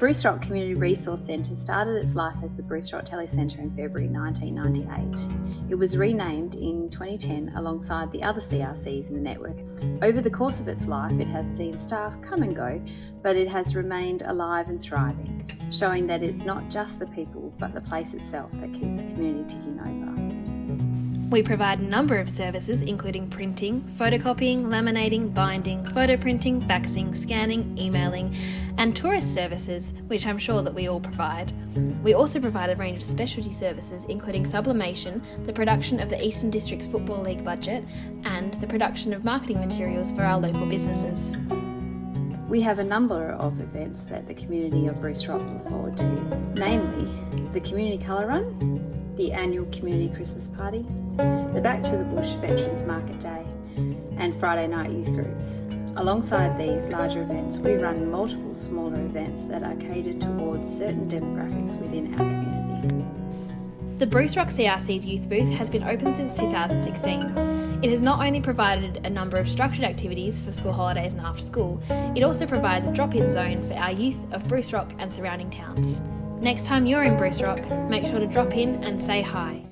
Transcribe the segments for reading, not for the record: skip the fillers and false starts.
Bruce Rock Community Resource Centre started its life as the Bruce Rock Telecentre in February 1998. It was renamed in 2010 alongside the other CRCs in the network. Over the course of its life, it has seen staff come and go, but it has remained alive and thriving, showing that it's not just the people, but the place itself that keeps the community ticking over. We provide a number of services including printing, photocopying, laminating, binding, photo printing, faxing, scanning, emailing, and tourist services, which I'm sure that we all provide. We also provide a range of specialty services including sublimation, the production of the Eastern Districts Football League budget, and the production of marketing materials for our local businesses. We have a number of events that the community of Bruce Rock look forward to, namely the Community Colour Run, the annual Community Christmas Party, the Back to the Bush Veterans Market Day, and Friday night youth groups. Alongside these larger events, we run multiple smaller events that are catered towards certain demographics within our community. The Bruce Rock CRC's youth booth has been open since 2016. It has not only provided a number of structured activities for school holidays and after school, it also provides a drop-in zone for our youth of Bruce Rock and surrounding towns. Next time you're in Bruce Rock, make sure to drop in and say hi.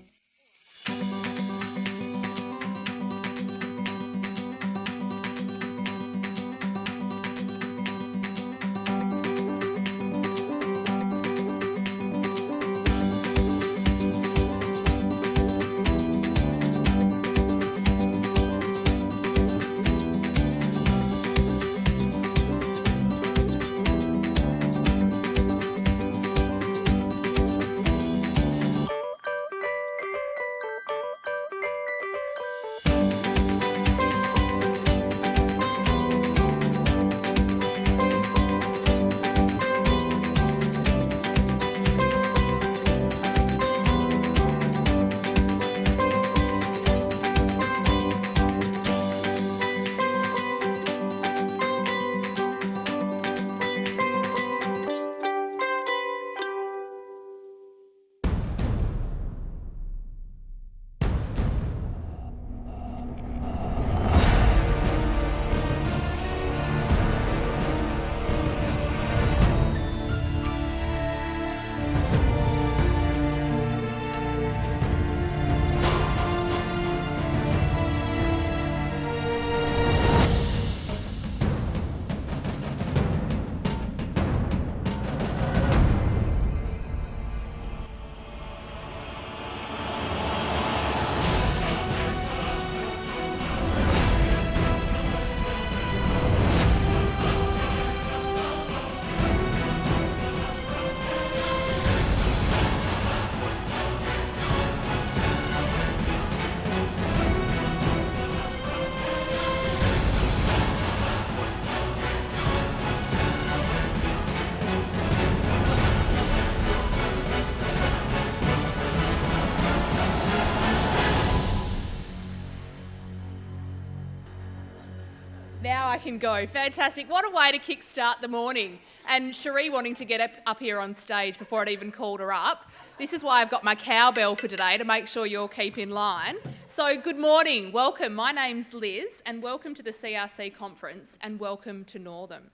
Now I can go. Fantastic. What a way to kickstart the morning. And Cherie wanting to get up here on stage before I'd even called her up. This is why I've got my cowbell for today, to make sure you all keep in line. So good morning. Welcome. My name's Liz and welcome to the CRC Conference and welcome to Northam.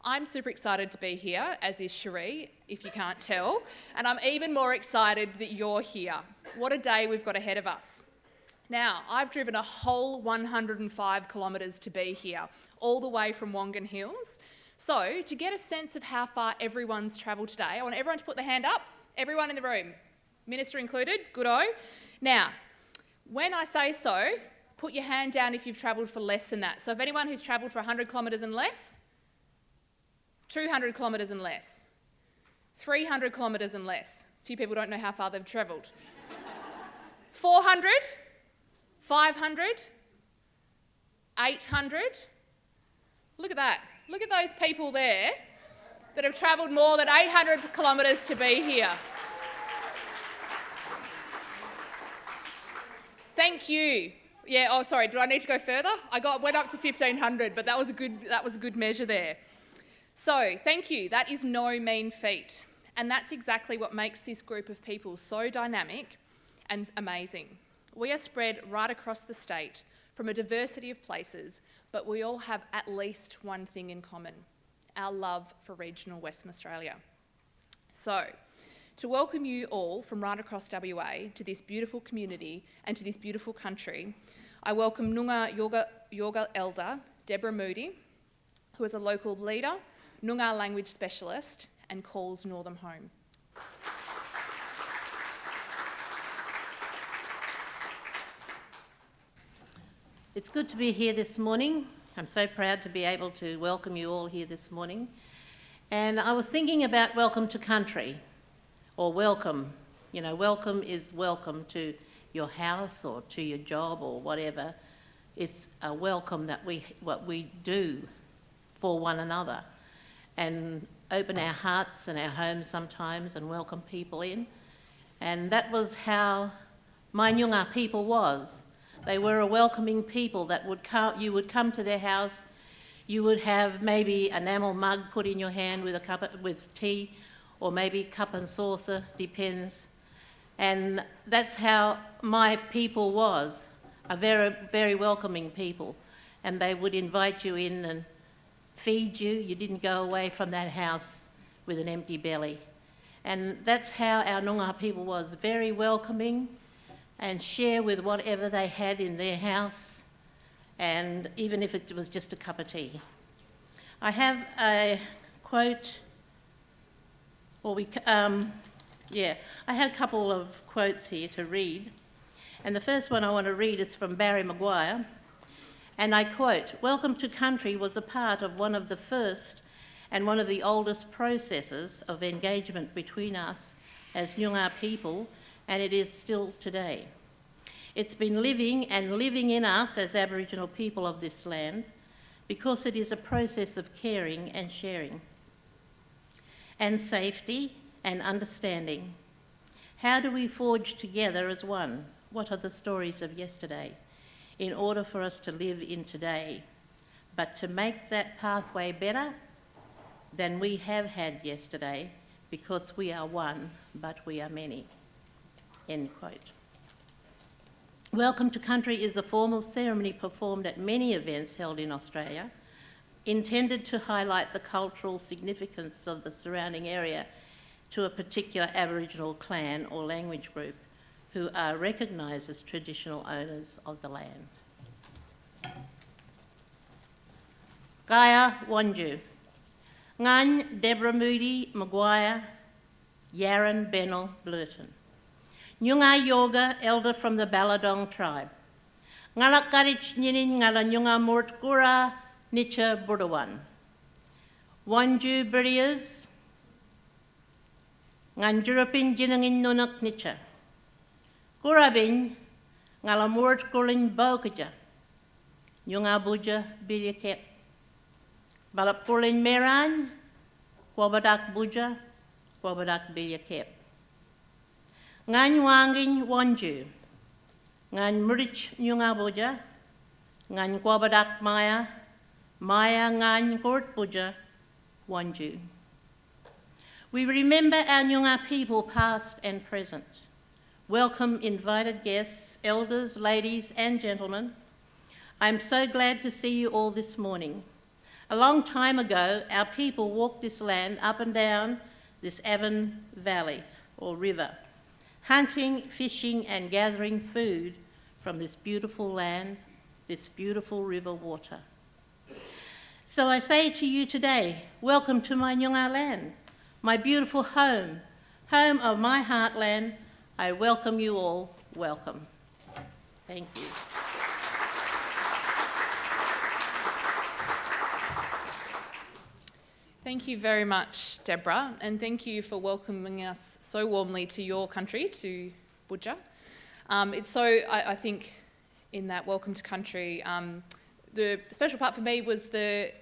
I'm super excited to be here, as is Cherie, if you can't tell. And I'm even more excited that you're here. What a day we've got ahead of us. Now, I've driven a whole 105 kilometres to be here, all the way from Wongan Hills. So, to get a sense of how far everyone's travelled today, I want everyone to put their hand up. Everyone in the room, Minister included, good-o. Now, when I say so, put your hand down if you've travelled for less than that. So if anyone who's travelled for 100 kilometres and less, 200 kilometres and less, 300 kilometres and less. A few people don't know how far they've travelled. 400? 500, 800. Look at that. Look at those people there that have travelled more than 800 kilometres to be here. Thank you. Yeah, oh sorry, do I need to go further? Went up to 1,500, but that was a good measure there. So, thank you. That is no mean feat. And that's exactly what makes this group of people so dynamic and amazing. We are spread right across the state from a diversity of places, but we all have at least one thing in common, our love for regional Western Australia. So, to welcome you all from right across WA to this beautiful community and to this beautiful country, I welcome Noongar Yorga Elder Deborah Moody, who is a local leader, Noongar language specialist, and calls Northam home. It's good to be here this morning. I'm so proud to be able to welcome you all here this morning. And I was thinking about welcome to country, or welcome. You know, welcome is welcome to your house or to your job or whatever. It's a welcome that what we do for one another, and open our hearts and our homes sometimes and welcome people in. And that was how my Noongar people was. They were a welcoming people that you would come to their house, you would have maybe an enamel mug put in your hand with tea, or maybe cup and saucer, depends. And that's how my people was, a very, very welcoming people. And they would invite you in and feed you. You didn't go away from that house with an empty belly. And that's how our Noongar people was, very welcoming, and share with whatever they had in their house, and even if it was just a cup of tea. I have a quote, I have a couple of quotes here to read. And the first one I want to read is from Barry Maguire. And I quote, "Welcome to country was a part of one of the first and one of the oldest processes of engagement between us as Noongar people, and it is still today. It's been living in us as Aboriginal people of this land, because it is a process of caring and sharing, and safety and understanding. How do we forge together as one? What are the stories of yesterday, in order for us to live in today, but to make that pathway better than we have had yesterday, because we are one, but we are many." End quote. Welcome to Country is a formal ceremony performed at many events held in Australia, intended to highlight the cultural significance of the surrounding area to a particular Aboriginal clan or language group who are recognised as traditional owners of the land. Gaia Wanju. Ngan Deborah Moody Maguire, Yaran Bennell Blurton. Noongar Yorga, elder from the Balladong tribe. Ngala Karich Ninin Ngala Noongar Mort Gura Nicha Budawan. Wanju Burias. Ngan Jurapin Jinangin Nunak Nicha. Gurabin Ngala Mort Gulin Bokaja. Noongar Buja Bilyakep. Balap Gulin Meran. Kwabadak Buja. Kwabadak Bilyakep. Ngan Wangin Wanju, Ngan Murich Noongar Buja, Ngan Kwabadak Maya, Maya Ngan Gort Buja, Wanju. We remember our Noongar people past and present. Welcome invited guests, elders, ladies and gentlemen. I'm so glad to see you all this morning. A long time ago, our people walked this land up and down this Avon Valley or river, hunting, fishing and gathering food from this beautiful land, this beautiful river water. So I say to you today, welcome to my Noongar land, my beautiful home, home of my heartland. I welcome you all, welcome. Thank you. Thank you very much, Deborah, and thank you for welcoming us so warmly to your country, to Budja. I think in that welcome to country, the special part for me was the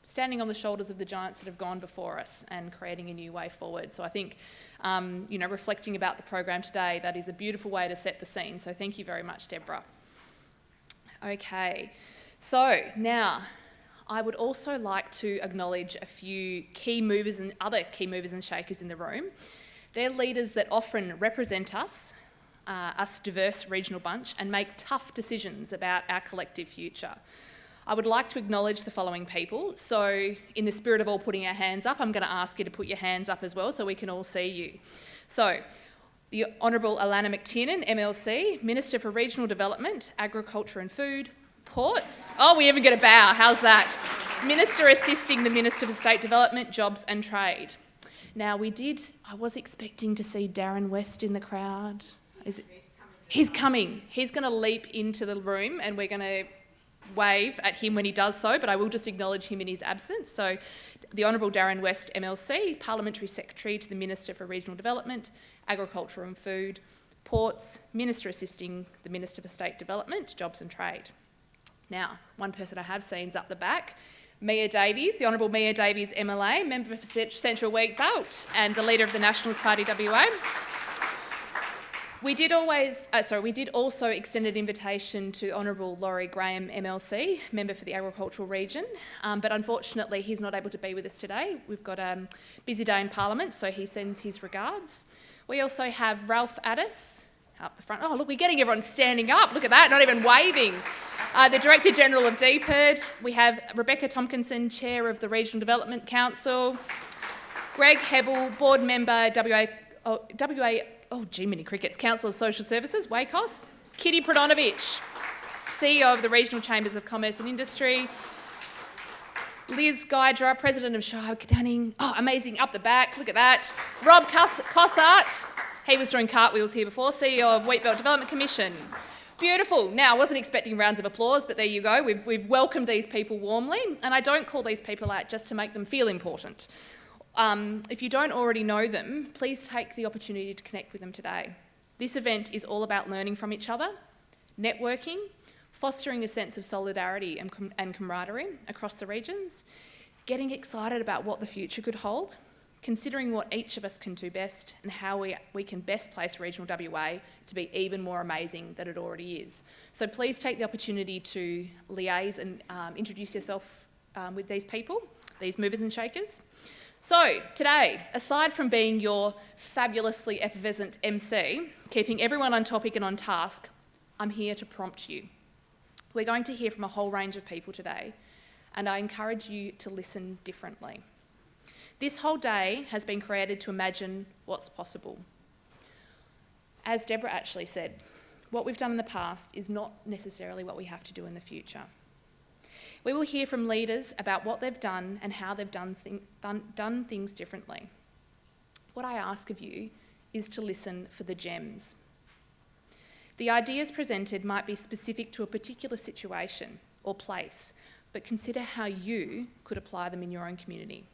standing on the shoulders of the giants that have gone before us and creating a new way forward. So I think, reflecting about the program today, that is a beautiful way to set the scene. So thank you very much, Deborah. Okay, so now I would also like to acknowledge a few key movers and other key movers and shakers in the room. They're leaders that often represent us diverse regional bunch, and make tough decisions about our collective future. I would like to acknowledge the following people. So in the spirit of all putting our hands up, I'm going to ask you to put your hands up as well so we can all see you. So the Honourable Alannah MacTiernan MLC, Minister for Regional Development, Agriculture and Food, Ports. Oh, we even get a bow. How's that? Minister assisting the Minister for State Development, Jobs and Trade. Now I was expecting to see Darren West in the crowd. He's coming. He's going to leap into the room and we're going to wave at him when he does so, but I will just acknowledge him in his absence. So the Honourable Darren West MLC, Parliamentary Secretary to the Minister for Regional Development, Agriculture and Food, Ports, Minister assisting the Minister for State Development, Jobs and Trade. Now, one person I have seen's up the back, Mia Davies, the Honourable Mia Davies MLA, Member for Central Wheat Belt and the Leader of the Nationals Party WA. We did also extend an invitation to Honourable Laurie Graham MLC, Member for the Agricultural Region, but unfortunately he's not able to be with us today. We've got a busy day in Parliament, so he sends his regards. We also have Ralph Addis up the front. Oh, look, we're getting everyone standing up. Look at that, not even waving. The Director General of DPIRD. We have Rebecca Tompkinson, Chair of the Regional Development Council. Greg Hebel, Board Member, Mini Crickets, Council of Social Services, WACOS. Kitty Prodonovich, CEO of the Regional Chambers of Commerce and Industry. Liz Brennan, President of Shire Canning. Oh, amazing, up the back, look at that. Rob Cossart, he was doing cartwheels here before, CEO of Wheatbelt Development Commission. Beautiful. Now, I wasn't expecting rounds of applause, but there you go. We've welcomed these people warmly, and I don't call these people out just to make them feel important. If you don't already know them, please take the opportunity to connect with them today. This event is all about learning from each other, networking, fostering a sense of solidarity and camaraderie across the regions, getting excited about what the future could hold, considering what each of us can do best and how we can best place regional WA to be even more amazing than it already is. So please take the opportunity to liaise and introduce yourself with these people, these movers and shakers. So today, aside from being your fabulously effervescent MC, keeping everyone on topic and on task, I'm here to prompt you. We're going to hear from a whole range of people today, and I encourage you to listen differently. This whole day has been created to imagine what's possible. As Deborah actually said, what we've done in the past is not necessarily what we have to do in the future. We will hear from leaders about what they've done and how they've done things differently. What I ask of you is to listen for the gems. The ideas presented might be specific to a particular situation or place, but consider how you could apply them in your own community.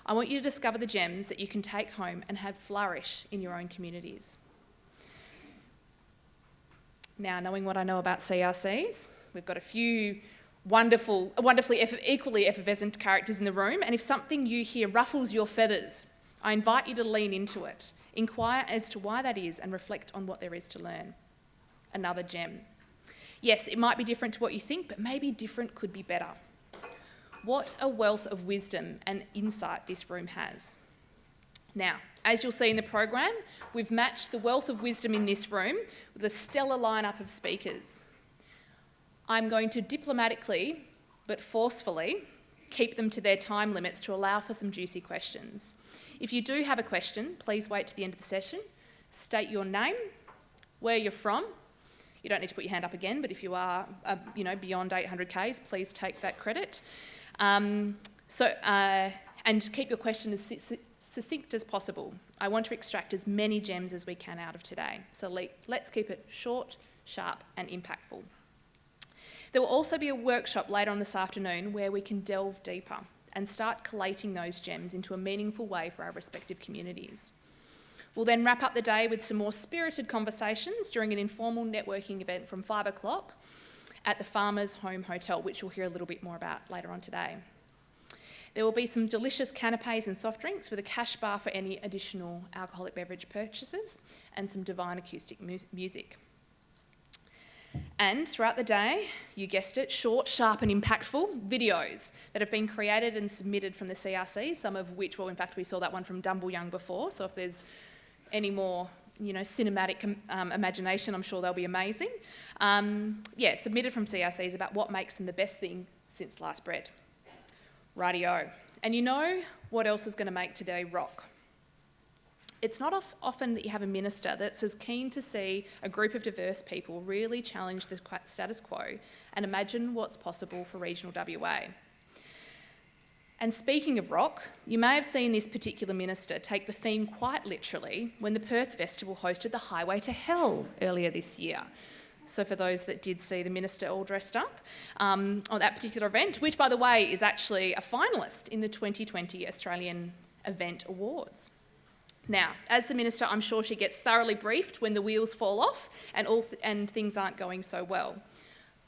I want you to discover the gems that you can take home and have flourish in your own communities. Now, knowing what I know about CRCs, we've got a few wonderfully equally effervescent characters in the room, and if something you hear ruffles your feathers, I invite you to lean into it, inquire as to why that is, and reflect on what there is to learn. Another gem. Yes, it might be different to what you think, but maybe different could be better. What a wealth of wisdom and insight this room has. Now, as you'll see in the program, we've matched the wealth of wisdom in this room with a stellar lineup of speakers. I'm going to diplomatically, but forcefully, keep them to their time limits to allow for some juicy questions. If you do have a question, please wait to the end of the session. State your name, where you're from. You don't need to put your hand up again, but if you are, beyond 800 Ks, please take that credit. And keep your question as succinct as possible. I want to extract as many gems as we can out of today. So let's keep it short, sharp, and impactful. There will also be a workshop later on this afternoon where we can delve deeper and start collating those gems into a meaningful way for our respective communities. We'll then wrap up the day with some more spirited conversations during an informal networking event from 5 o'clock at the Farmers Home Hotel, which you'll hear a little bit more about later on today. There will be some delicious canapes and soft drinks with a cash bar for any additional alcoholic beverage purchases and some divine acoustic music. And throughout the day, you guessed it, short, sharp and impactful videos that have been created and submitted from the CRC, some of which, well, in fact, we saw that one from Dumbleyung before, so if there's any more cinematic imagination, I'm sure they'll be amazing. Submitted from CRCs about what makes them the best thing since sliced bread. Rightio. And you know what else is going to make today rock? It's not often that you have a minister that's as keen to see a group of diverse people really challenge the status quo and imagine what's possible for regional WA. And speaking of rock, you may have seen this particular minister take the theme quite literally when the Perth Festival hosted the Highway to Hell earlier this year. So for those that did see the minister all dressed up on that particular event, which by the way is actually a finalist in the 2020 Australian Event Awards. Now, as the minister, I'm sure she gets thoroughly briefed when the wheels fall off and things aren't going so well.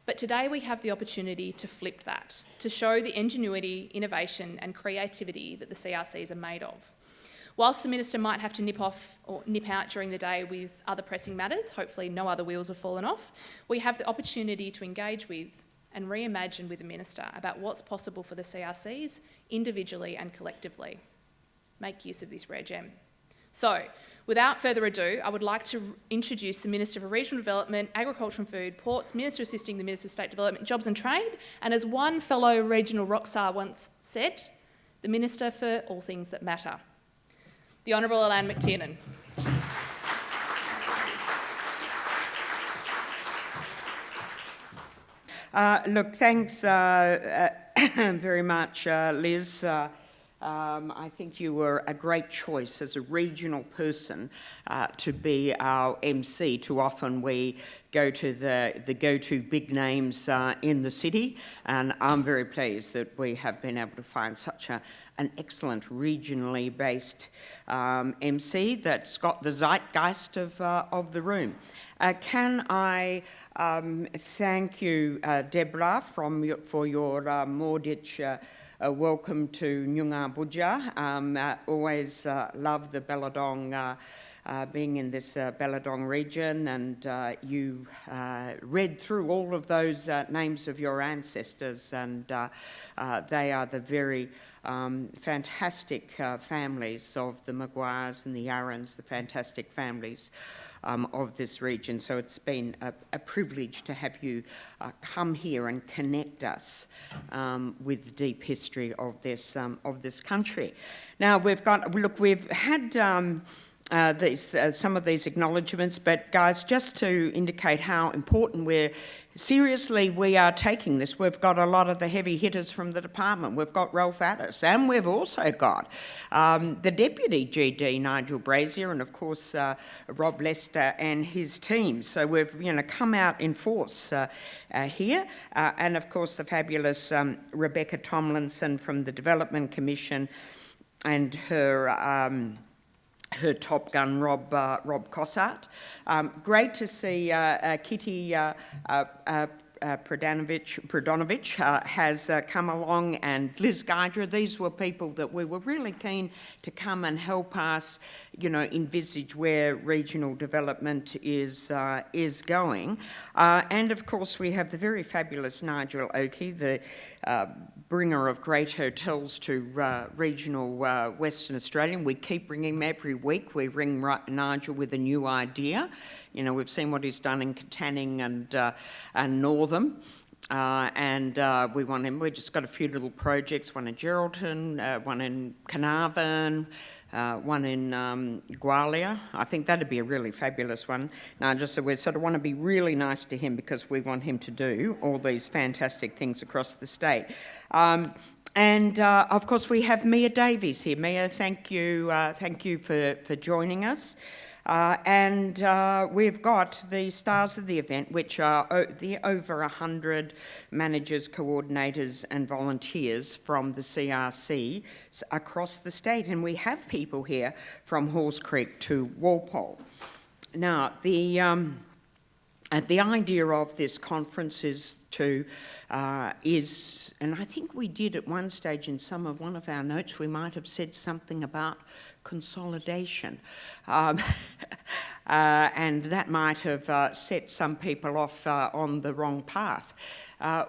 But today we have the opportunity to flip that, to show the ingenuity, innovation and creativity that the CRCs are made of. Whilst the minister might have to nip out during the day with other pressing matters, hopefully no other wheels have fallen off, we have the opportunity to engage with and reimagine with the minister about what's possible for the CRCs individually and collectively. Make use of this rare gem. So, without further ado, I would like to introduce the Minister for Regional Development, Agriculture and Food, Ports, Minister assisting the Minister of State Development, Jobs and Trade, and as one fellow regional rock star once said, the Minister for all things that matter, the Hon Alannah MacTiernan. Look, thanks very much, Liz. I think you were a great choice as a regional person to be our MC. Too often we go to the go-to big names in the city, and I'm very pleased that we have been able to find such an excellent regionally based MC that's got the zeitgeist of the room. Can I thank you, Deborah, for your Moorditch welcome to Nyunga Budja. Always love the Belladong, being in this Belladong region, and you read through all of those names of your ancestors, and they are the very fantastic families of the Maguires and the Yarrans, the fantastic families of this region. So it's been a privilege to have you come here and connect us with the deep history of this country. Now we've had some of these acknowledgements, but guys, just to indicate how important we are taking this, we've got a lot of the heavy hitters from the department. We've got Ralph Addis, and we've also got the Deputy GD, Nigel Brazier, and of course Rob Lester and his team. So we've come out in force here, and of course the fabulous Rebecca Tomlinson from the Development Commission and her top gun, Rob Cossart. Great to see Kitty Predonovich has come along, and Liz Gardner. These were people that we were really keen to come and help us, envisage where regional development is going. And of course, we have the very fabulous Nigel Oakey, the bringer of great hotels to regional Western Australia. We keep ringing him every week. We ring Nigel with a new idea. We've seen what he's done in Katanning and Northam. And we want him. We've just got a few little projects, one in Geraldton, one in Carnarvon, one in Gwalia. I think that'd be a really fabulous one. Now, just so we sort of want to be really nice to him because we want him to do all these fantastic things across the state. And of course, we have Mia Davies here. Mia, thank you for joining us. And we've got the stars of the event, which are the over 100 managers, coordinators and volunteers from the CRC across the state. And we have people here from Halls Creek to Walpole. Now, the idea of this conference is and I think we did at one stage in one of our notes, we might have said something about consolidation. And that might have set some people off on the wrong path.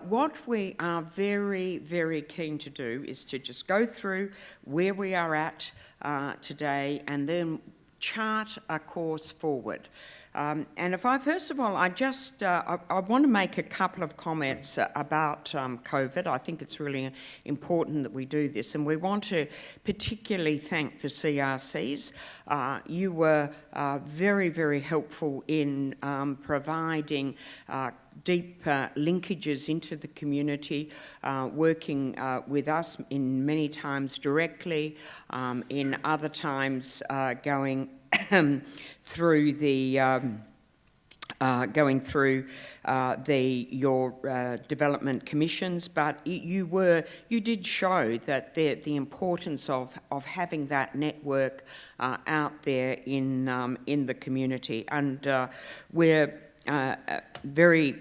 What we are very, very keen to do is to just go through where we are at today and then chart a course forward. And if I, first of all, I want to make a couple of comments about COVID. I think it's really important that we do this, and we want to particularly thank the CRCs. You were very, very helpful in providing deep linkages into the community, working with us in many times directly, in other times going through your development commissions, but you did show that the importance of having that network out there in the community, and we're very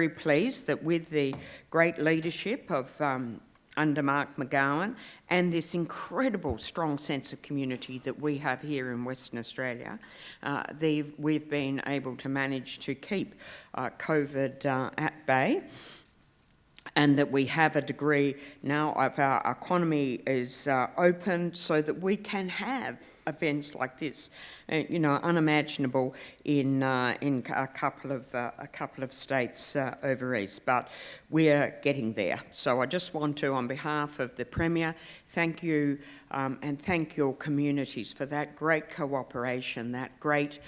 pleased that with the great leadership of under Mark McGowan and this incredible strong sense of community that we have here in Western Australia, we've been able to manage to keep COVID at bay, and that we have a degree now of our economy is open so that we can have events like this, unimaginable in a couple of states over east, but we're getting there. So I just want to, on behalf of the Premier, thank you and thank your communities for that great cooperation, that great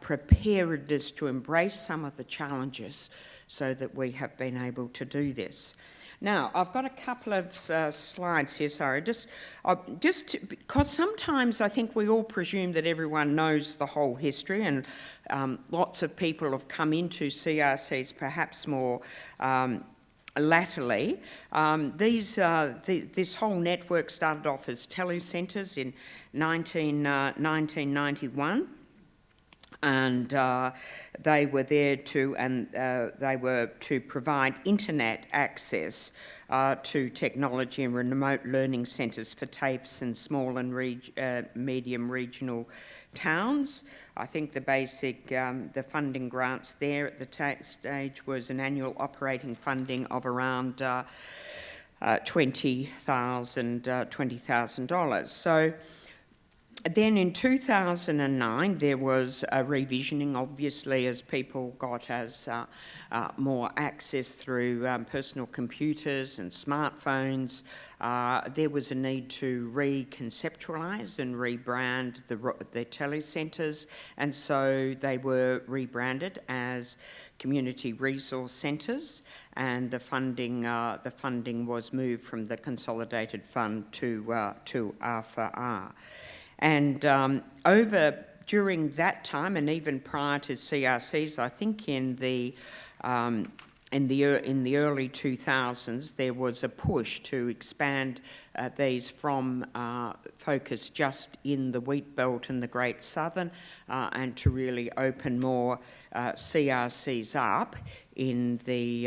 preparedness to embrace some of the challenges so that we have been able to do this. Now, I've got a couple of slides here, sorry, just because sometimes I think we all presume that everyone knows the whole history, and lots of people have come into CRCs perhaps more latterly. This whole network started off as telecentres in 1991. And they were there to provide internet access to technology and remote learning centres for TAFEs and small and medium regional towns. I think the basic, the funding grants there at the stage was an annual operating funding of around $20,000. So then in 2009, there was a revisioning, obviously, as people got more access through personal computers and smartphones. There was a need to reconceptualise and rebrand the telecentres, and so they were rebranded as community resource centres, and the funding was moved from the consolidated fund to R4R. And during that time, and even prior to CRCs, I think in the early 2000s, there was a push to expand these from focus just in the wheat belt and the Great Southern, and to really open more CRCs up in the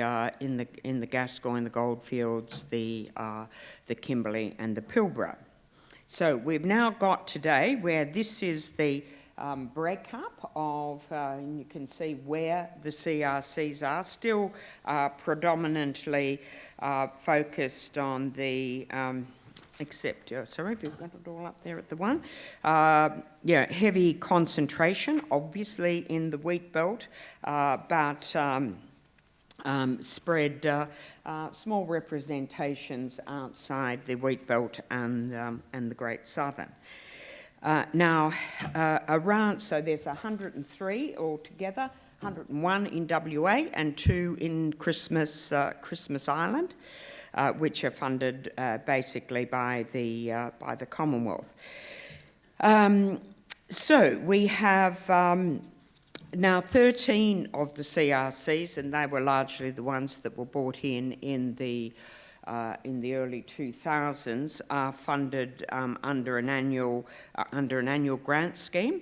Gascoyne, the Goldfields, the Kimberley, and the Pilbara. So we've now got today where this is the breakup of, and you can see where the CRCs are, still predominantly focused on the, sorry, if you've got it all up there at the one, heavy concentration, obviously in the wheat belt, but spread small representations outside the wheat belt and the Great Southern. So there's 103 altogether, 101 in WA and 2 in Christmas Island, which are funded basically by the Commonwealth. So we have now 13 of the CRCs, and they were largely the ones that were brought in the early 2000s, are funded under an annual grant scheme,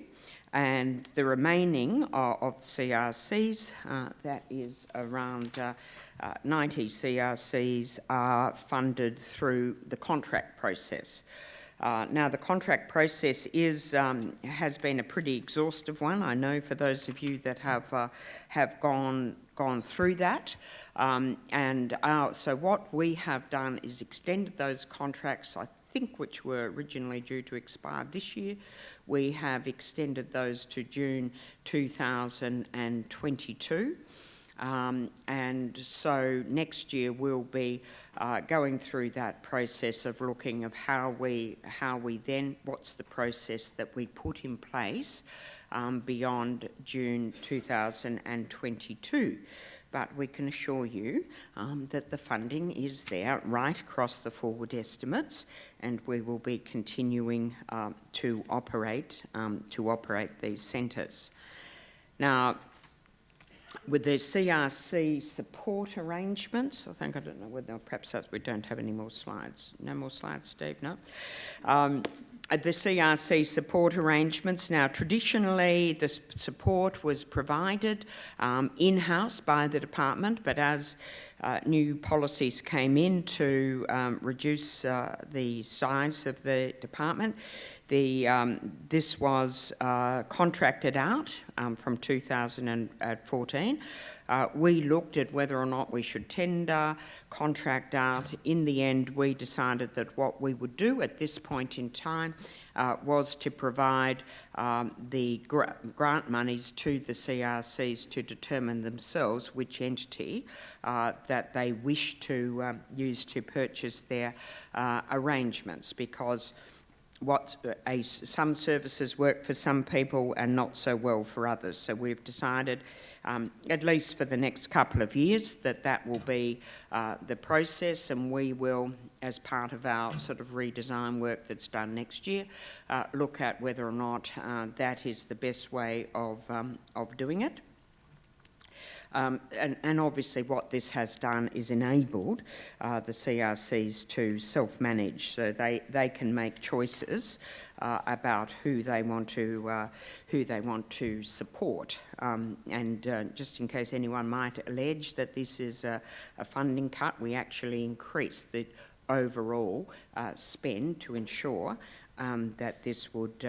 and the remaining of the CRCs, that is around 90 CRCs, are funded through the contract process. Now, the contract process has been a pretty exhaustive one, I know, for those of you that have gone through that. So what we have done is extended those contracts, I think, which were originally due to expire this year. We have extended those to June 2022. And so next year we'll be going through that process of looking of how we then, what's the process that we put in place beyond June 2022. But we can assure you that the funding is there right across the forward estimates, and we will be continuing to operate these centres. Now, with the CRC support arrangements, I don't know whether perhaps we don't have any more slides. No more slides, Steve, no? The CRC support arrangements, now traditionally the support was provided in-house by the department, but as new policies came in to reduce the size of the department, this was contracted out from 2014. We looked at whether or not we should tender, contract out. In the end, we decided that what we would do at this point in time was to provide the grant monies to the CRCs to determine themselves which entity that they wish to use to purchase their arrangements, because some services work for some people and not so well for others. So we've decided, at least for the next couple of years, that will be the process, and we will, as part of our sort of redesign work that's done next year, look at whether or not that is the best way of doing it. And obviously what this has done is enabled the CRCs to self-manage, so they can make choices about who they want to support. And just in case anyone might allege that this is a funding cut, we actually increased the overall spend to ensure that this would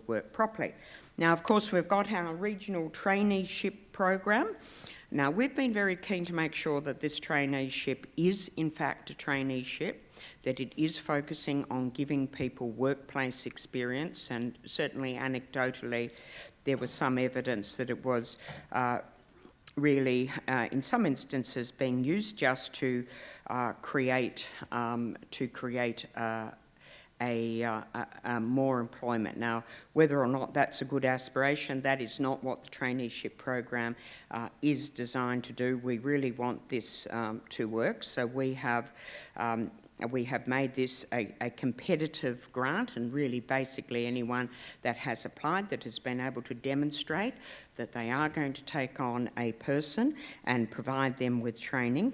work properly. Now, of course, we've got our regional traineeship program. Now, we've been very keen to make sure that this traineeship is, in fact, a traineeship, that it is focusing on giving people workplace experience, and certainly anecdotally, there was some evidence that it was really, in some instances, being used just to create more employment. Now, whether or not that's a good aspiration, that is not what the traineeship program is designed to do. We really want this to work, so we have made this a competitive grant, and really basically anyone that has applied that has been able to demonstrate that they are going to take on a person and provide them with training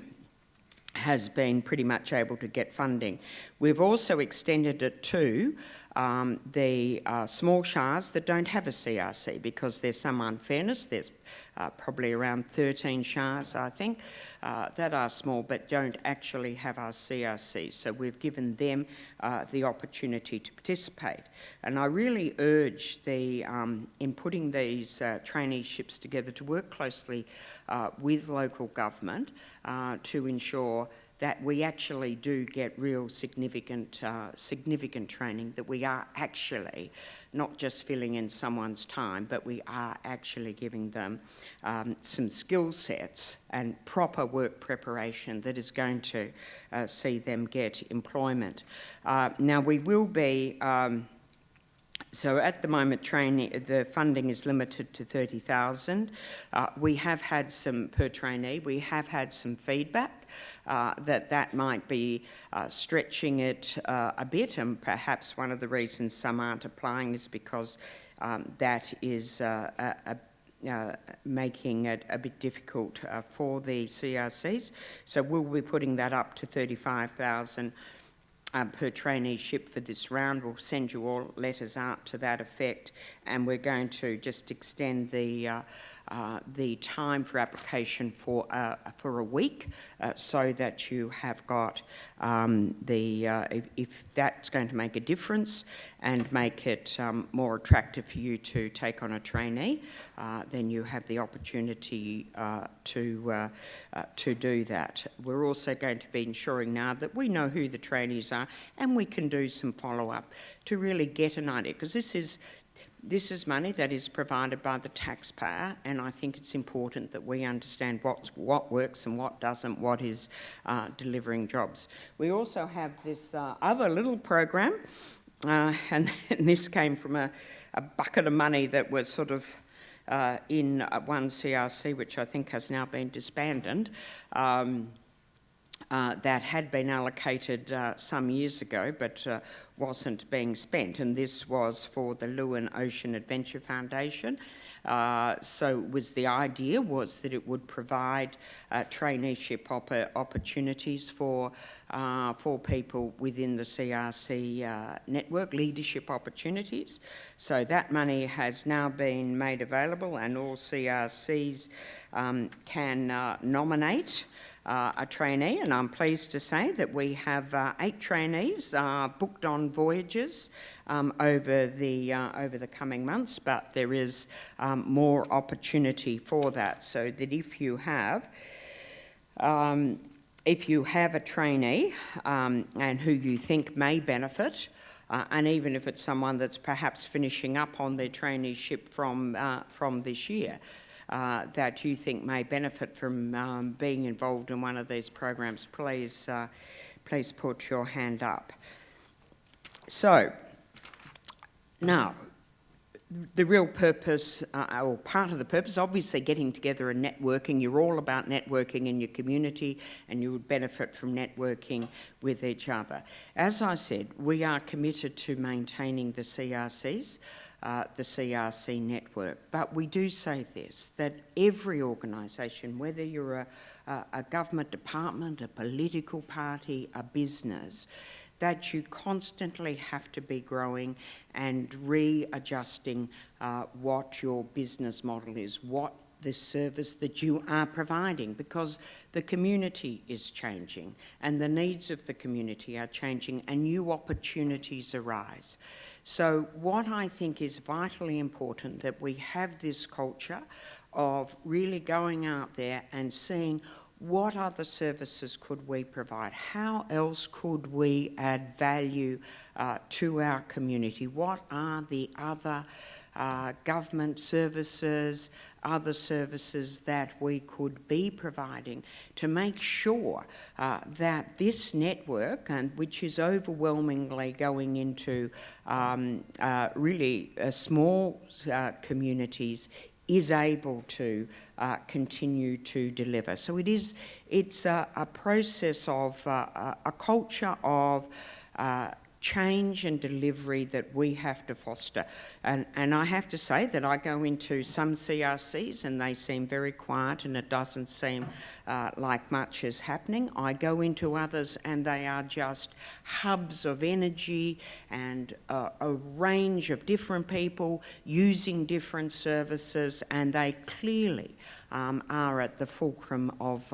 has been pretty much able to get funding. We've also extended it to the small shires that don't have a CRC, because there's some unfairness. There's probably around 13 shires, I think, that are small but don't actually have our CRC. So we've given them the opportunity to participate. And I really urge in putting these traineeships together, to work closely with local government to ensure that we actually do get real significant training, that we are actually not just filling in someone's time, but we are actually giving them some skill sets and proper work preparation that is going to see them get employment. Now, we will be... So at the moment, the funding is limited to 30,000. We have had some per trainee. We have had some feedback that might be stretching it a bit, and perhaps one of the reasons some aren't applying is because that is making it a bit difficult for the CRCs. So we'll be putting that up to 35,000 per traineeship for this round. We'll send you all letters out to that effect, and we're going to just extend the the time for application for a week, so that you have got if that's going to make a difference and make it more attractive for you to take on a trainee, then you have the opportunity to do that. We're also going to be ensuring now that we know who the trainees are, and we can do some follow-up to really get an idea, because this is money that is provided by the taxpayer, and I think it's important that we understand what works and what doesn't, what is delivering jobs. We also have this other little program, and this came from a bucket of money that was sort of in one CRC, which I think has now been disbanded, that had been allocated some years ago, but wasn't being spent, and this was for the Lewin Ocean Adventure Foundation. So the idea was that it would provide traineeship opportunities for people within the CRC network, leadership opportunities. So that money has now been made available, and all CRCs can nominate a trainee, and I'm pleased to say that we have 8 trainees booked on voyages over the coming months, but there is more opportunity for that, so that if you have a trainee and who you think may benefit, and even if it's someone that's perhaps finishing up on their traineeship from this year, that you think may benefit from being involved in one of these programs, please put your hand up. So, now, the real purpose, or part of the purpose, obviously getting together and networking. You're all about networking in your community, and you would benefit from networking with each other. As I said, we are committed to maintaining the CRCs, the CRC network. But we do say this, that every organisation, whether you're a government department, a political party, a business, that you constantly have to be growing and readjusting what your business model is, what the service that you are providing, because the community is changing and the needs of the community are changing and new opportunities arise. So what I think is vitally important, that we have this culture of really going out there and seeing what other services could we provide? How else could we add value to our community? What are the other government services, other services that we could be providing to make sure that this network, and which is overwhelmingly going into really small communities, is able to continue to deliver. So it's a process of a culture of change and delivery that we have to foster. And I have to say that I go into some CRCs and they seem very quiet and it doesn't seem like much is happening. I go into others and they are just hubs of energy and a range of different people using different services, and they clearly are at the fulcrum of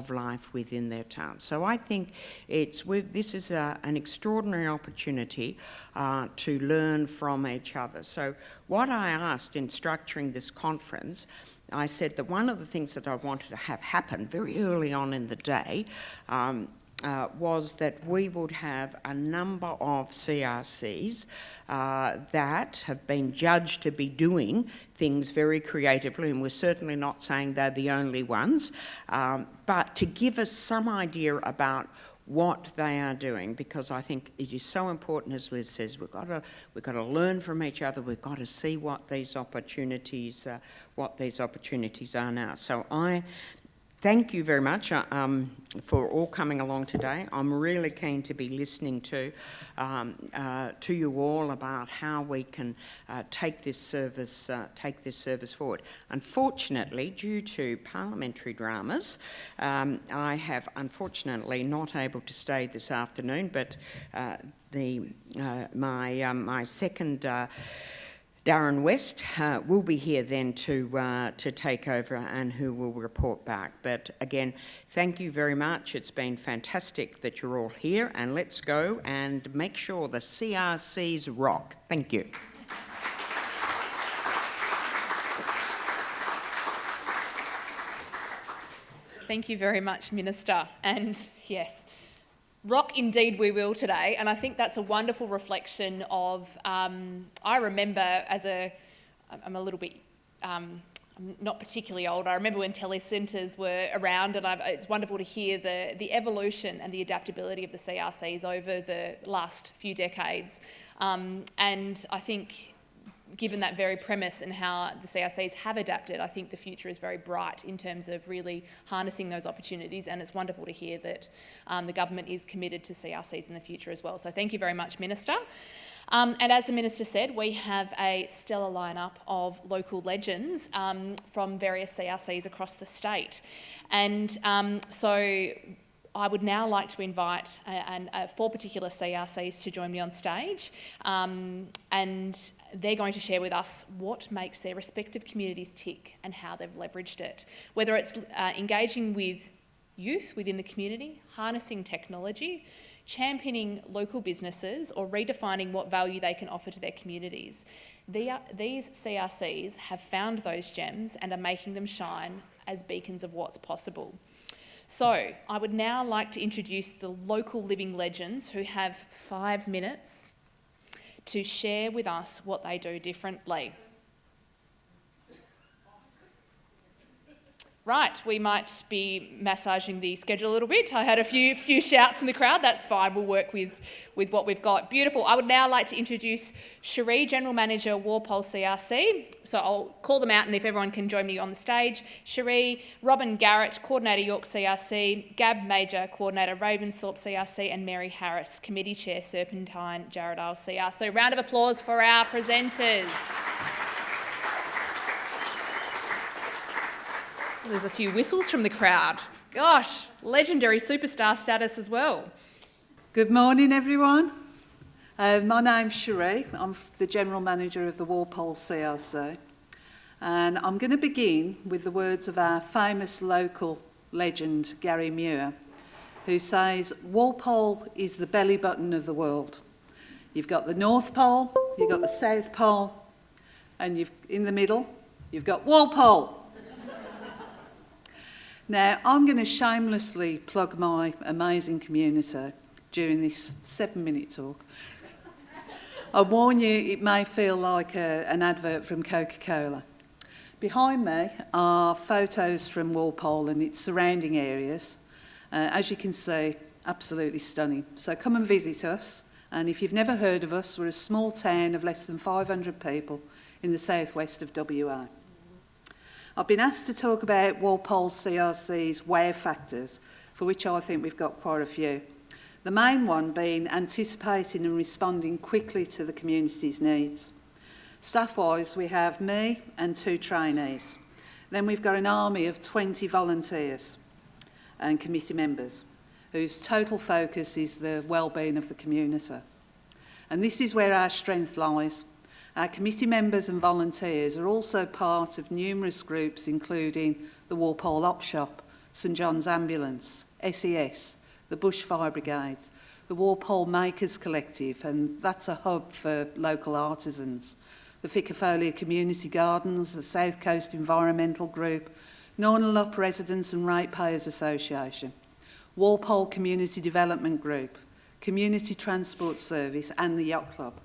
life within their town. So I think this is an extraordinary opportunity to learn from each other. So what I asked in structuring this conference, I said that one of the things that I wanted to have happen very early on in the day was that we would have a number of CRCs that have been judged to be doing things very creatively, and we're certainly not saying they're the only ones, but to give us some idea about what they are doing, because I think it is so important, as Liz says, we've got to learn from each other. We've got to see what these opportunities are now. So I thank you very much for all coming along today. I'm really keen to be listening to you all about how we can take this service forward. Unfortunately, due to parliamentary dramas, I have unfortunately not able to stay this afternoon, but my second Darren West will be here then to take over and who will report back. But again, thank you very much. It's been fantastic that you're all here, and let's go and make sure the CRCs rock. Thank you. Thank you very much, Minister. And yes, rock indeed we will today, and I think that's a wonderful reflection of, I remember I'm a little bit, I'm not particularly old, I remember when telecentres were around, and it's wonderful to hear the evolution and the adaptability of the CRCs over the last few decades. And I think, given that very premise and how the CRCs have adapted, I think the future is very bright in terms of really harnessing those opportunities, and it's wonderful to hear that the government is committed to CRCs in the future as well. So thank you very much, Minister. And as the Minister said, we have a stellar lineup of local legends from various CRCs across the state. And so I would now like to invite 4 particular CRCs to join me on stage, and they're going to share with us what makes their respective communities tick and how they've leveraged it. Whether it's engaging with youth within the community, harnessing technology, championing local businesses, or redefining what value they can offer to their communities. These CRCs have found those gems and are making them shine as beacons of what's possible. So, I would now like to introduce the local living legends who have 5 minutes to share with us what they do differently. Right, we might be massaging the schedule a little bit. I had a few shouts from the crowd. That's fine, we'll work with what we've got. Beautiful. I would now like to introduce Cherie, General Manager, Walpole CRC. So I'll call them out, and if everyone can join me on the stage. Cherie, Robin Garrett, Coordinator, York CRC, Gab Major, Coordinator, Ravensthorpe CRC, and Mary Harris, Committee Chair, Serpentine, Jarrahdale CRC. Round of applause for our presenters. There's a few whistles from the crowd. Gosh, legendary superstar status as well. Good morning, everyone. My name's Cherie. I'm the General Manager of the Walpole CRC. And I'm going to begin with the words of our famous local legend, Gary Muir, who says, Walpole is the belly button of the world. You've got the North Pole, you've got the South Pole, and in the middle, you've got Walpole. Now, I'm going to shamelessly plug my amazing community during this 7-minute talk. I warn you, it may feel like an advert from Coca-Cola. Behind me are photos from Walpole and its surrounding areas. As you can see, absolutely stunning. So come and visit us. And if you've never heard of us, we're a small town of less than 500 people in the southwest of WA. I've been asked to talk about Walpole CRC's wow factors, for which I think we've got quite a few. The main one being anticipating and responding quickly to the community's needs. Staff-wise, we have me and 2 trainees. Then we've got an army of 20 volunteers and committee members, whose total focus is the well-being of the community. And this is where our strength lies. Our committee members and volunteers are also part of numerous groups, including the Walpole Op Shop, St John's Ambulance, SES, the Bushfire Brigades, the Walpole Makers Collective, and that's a hub for local artisans, the Ficafolia Community Gardens, the South Coast Environmental Group, Nornalup Residents and Ratepayers Association, Walpole Community Development Group, Community Transport Service, and the Yacht Club.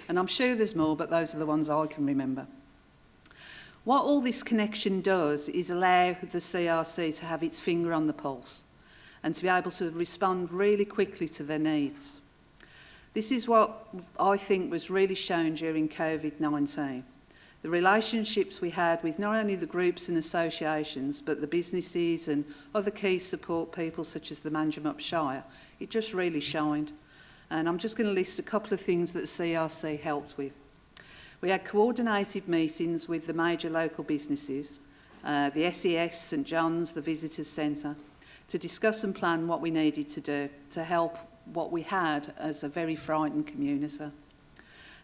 And I'm sure there's more, but those are the ones I can remember. What all this connection does is allow the CRC to have its finger on the pulse and to be able to respond really quickly to their needs. This is what I think was really shown during COVID-19. The relationships we had with not only the groups and associations, but the businesses and other key support people such as the Manjimup Shire, it just really shined. And I'm just going to list a couple of things that the CRC helped with. We had coordinated meetings with the major local businesses, the SES, St John's, the Visitors Centre, to discuss and plan what we needed to do to help what we had as a very frightened community.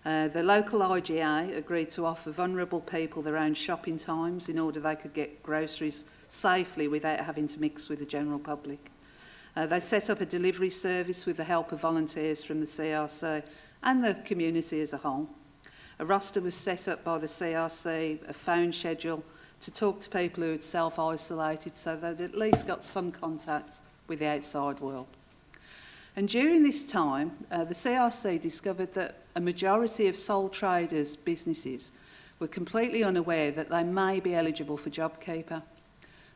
The local IGA agreed to offer vulnerable people their own shopping times in order they could get groceries safely without having to mix with the general public. They set up a delivery service with the help of volunteers from the CRC and the community as a whole. A roster was set up by the CRC, a phone schedule to talk to people who had self-isolated so they'd at least got some contact with the outside world. And during this time, the CRC discovered that a majority of sole traders' businesses were completely unaware that they may be eligible for JobKeeper.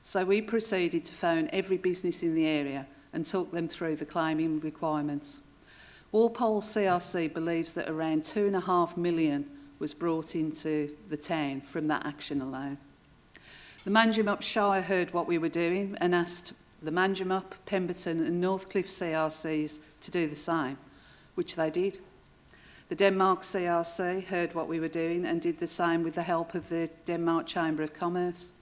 So we proceeded to phone every business in the area and talk them through the claiming requirements. Walpole CRC believes that around 2.5 million was brought into the town from that action alone. The Manjimup Shire heard what we were doing and asked the Manjimup, Pemberton and Northcliffe CRCs to do the same, which they did. The Denmark CRC heard what we were doing and did the same with the help of the Denmark Chamber of Commerce.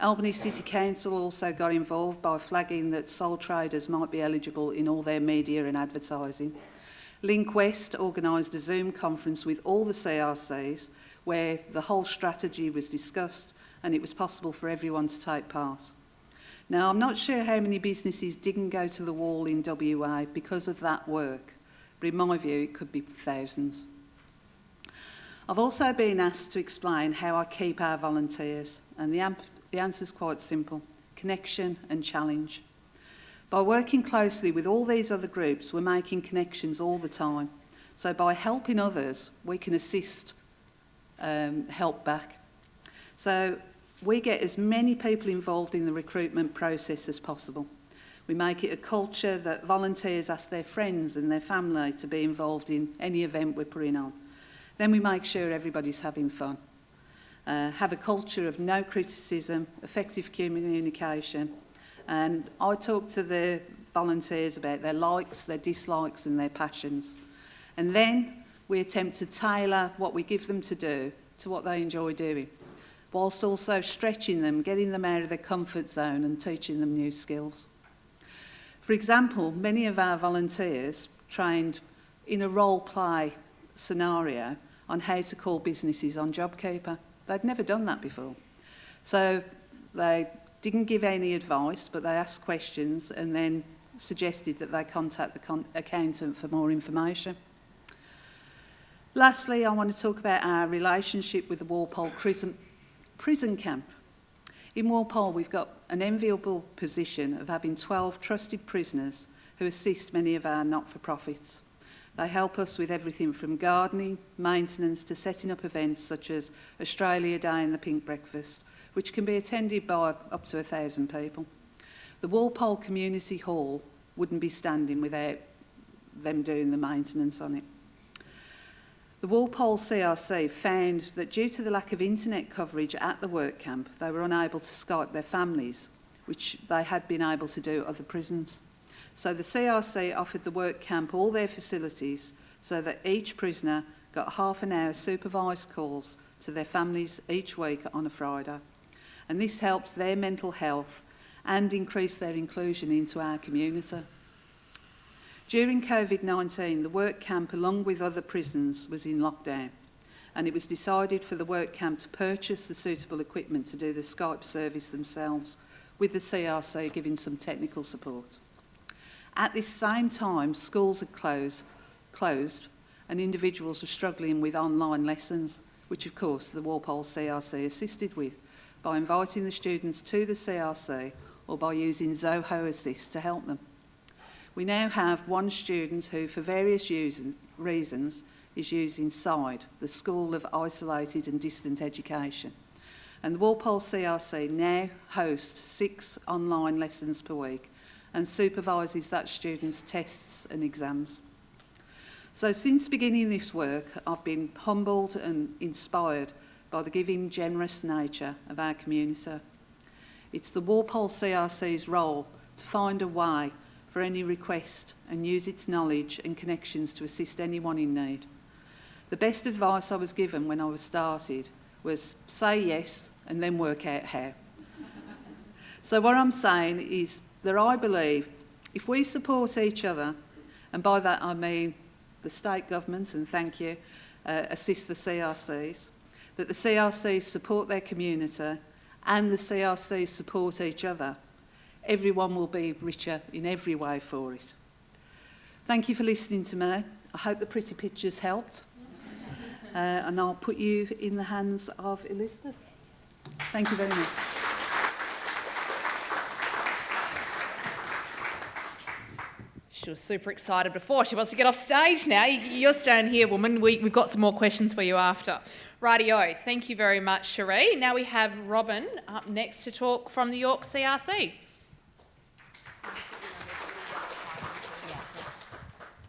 Albany City Council also got involved by flagging that sole traders might be eligible in all their media and advertising. Link West organised a Zoom conference with all the CRCs where the whole strategy was discussed and it was possible for everyone to take part. Now, I'm not sure how many businesses didn't go to the wall in WA because of that work, but in my view, it could be thousands. I've also been asked to explain how I keep our volunteers, and the answer is quite simple: connection and challenge. By working closely with all these other groups, we're making connections all the time. So by helping others, we can assist, help back. So we get as many people involved in the recruitment process as possible. We make it a culture that volunteers ask their friends and their family to be involved in any event we're putting on. Then we make sure everybody's having fun. Have a culture of no criticism, effective communication. And I talk to the volunteers about their likes, their dislikes and their passions. And then we attempt to tailor what we give them to do to what they enjoy doing, whilst also stretching them, getting them out of their comfort zone and teaching them new skills. For example, many of our volunteers trained in a role-play scenario on how to call businesses on JobKeeper. They'd never done that before. So they didn't give any advice, but they asked questions and then suggested that they contact the accountant for more information. Lastly, I want to talk about our relationship with the Walpole prison camp. In Walpole, we've got an enviable position of having 12 trusted prisoners who assist many of our not-for-profits. They help us with everything from gardening, maintenance to setting up events such as Australia Day and the Pink Breakfast, which can be attended by up to 1,000 people. The Walpole Community Hall wouldn't be standing without them doing the maintenance on it. The Walpole CRC found that due to the lack of internet coverage at the work camp, they were unable to Skype their families, which they had been able to do at other prisons. So the CRC offered the work camp all their facilities so that each prisoner got half an hour supervised calls to their families each week on a Friday. And this helped their mental health and increased their inclusion into our community. During COVID-19, the work camp, along with other prisons, was in lockdown, and it was decided for the work camp to purchase the suitable equipment to do the Skype service themselves, with the CRC giving some technical support. At this same time, schools had closed and individuals were struggling with online lessons, which of course the Walpole CRC assisted with by inviting the students to the CRC or by using Zoho Assist to help them. We now have one student who, for various reasons, is using SIDE, the School of Isolated and Distant Education. And the Walpole CRC now hosts 6 online lessons per week and supervises that student's tests and exams. So since beginning this work, I've been humbled and inspired by the giving, generous nature of our community. It's the Walpole CRC's role to find a way for any request and use its knowledge and connections to assist anyone in need. The best advice I was given when I was started was say yes and then work out how. So what I'm saying is that I believe if we support each other, and by that I mean the state government, and thank you, assist the CRCs, that the CRCs support their community and the CRCs support each other, everyone will be richer in every way for it. Thank you for listening to me. I hope the pretty pictures helped. And I'll put you in the hands of Elizabeth. Thank you very much. She was super excited before. She wants to get off stage now. You're staying here, woman. We've got some more questions for you after. Rightio. Thank you very much, Cherie. Now we have Robin up next to talk from the York CRC.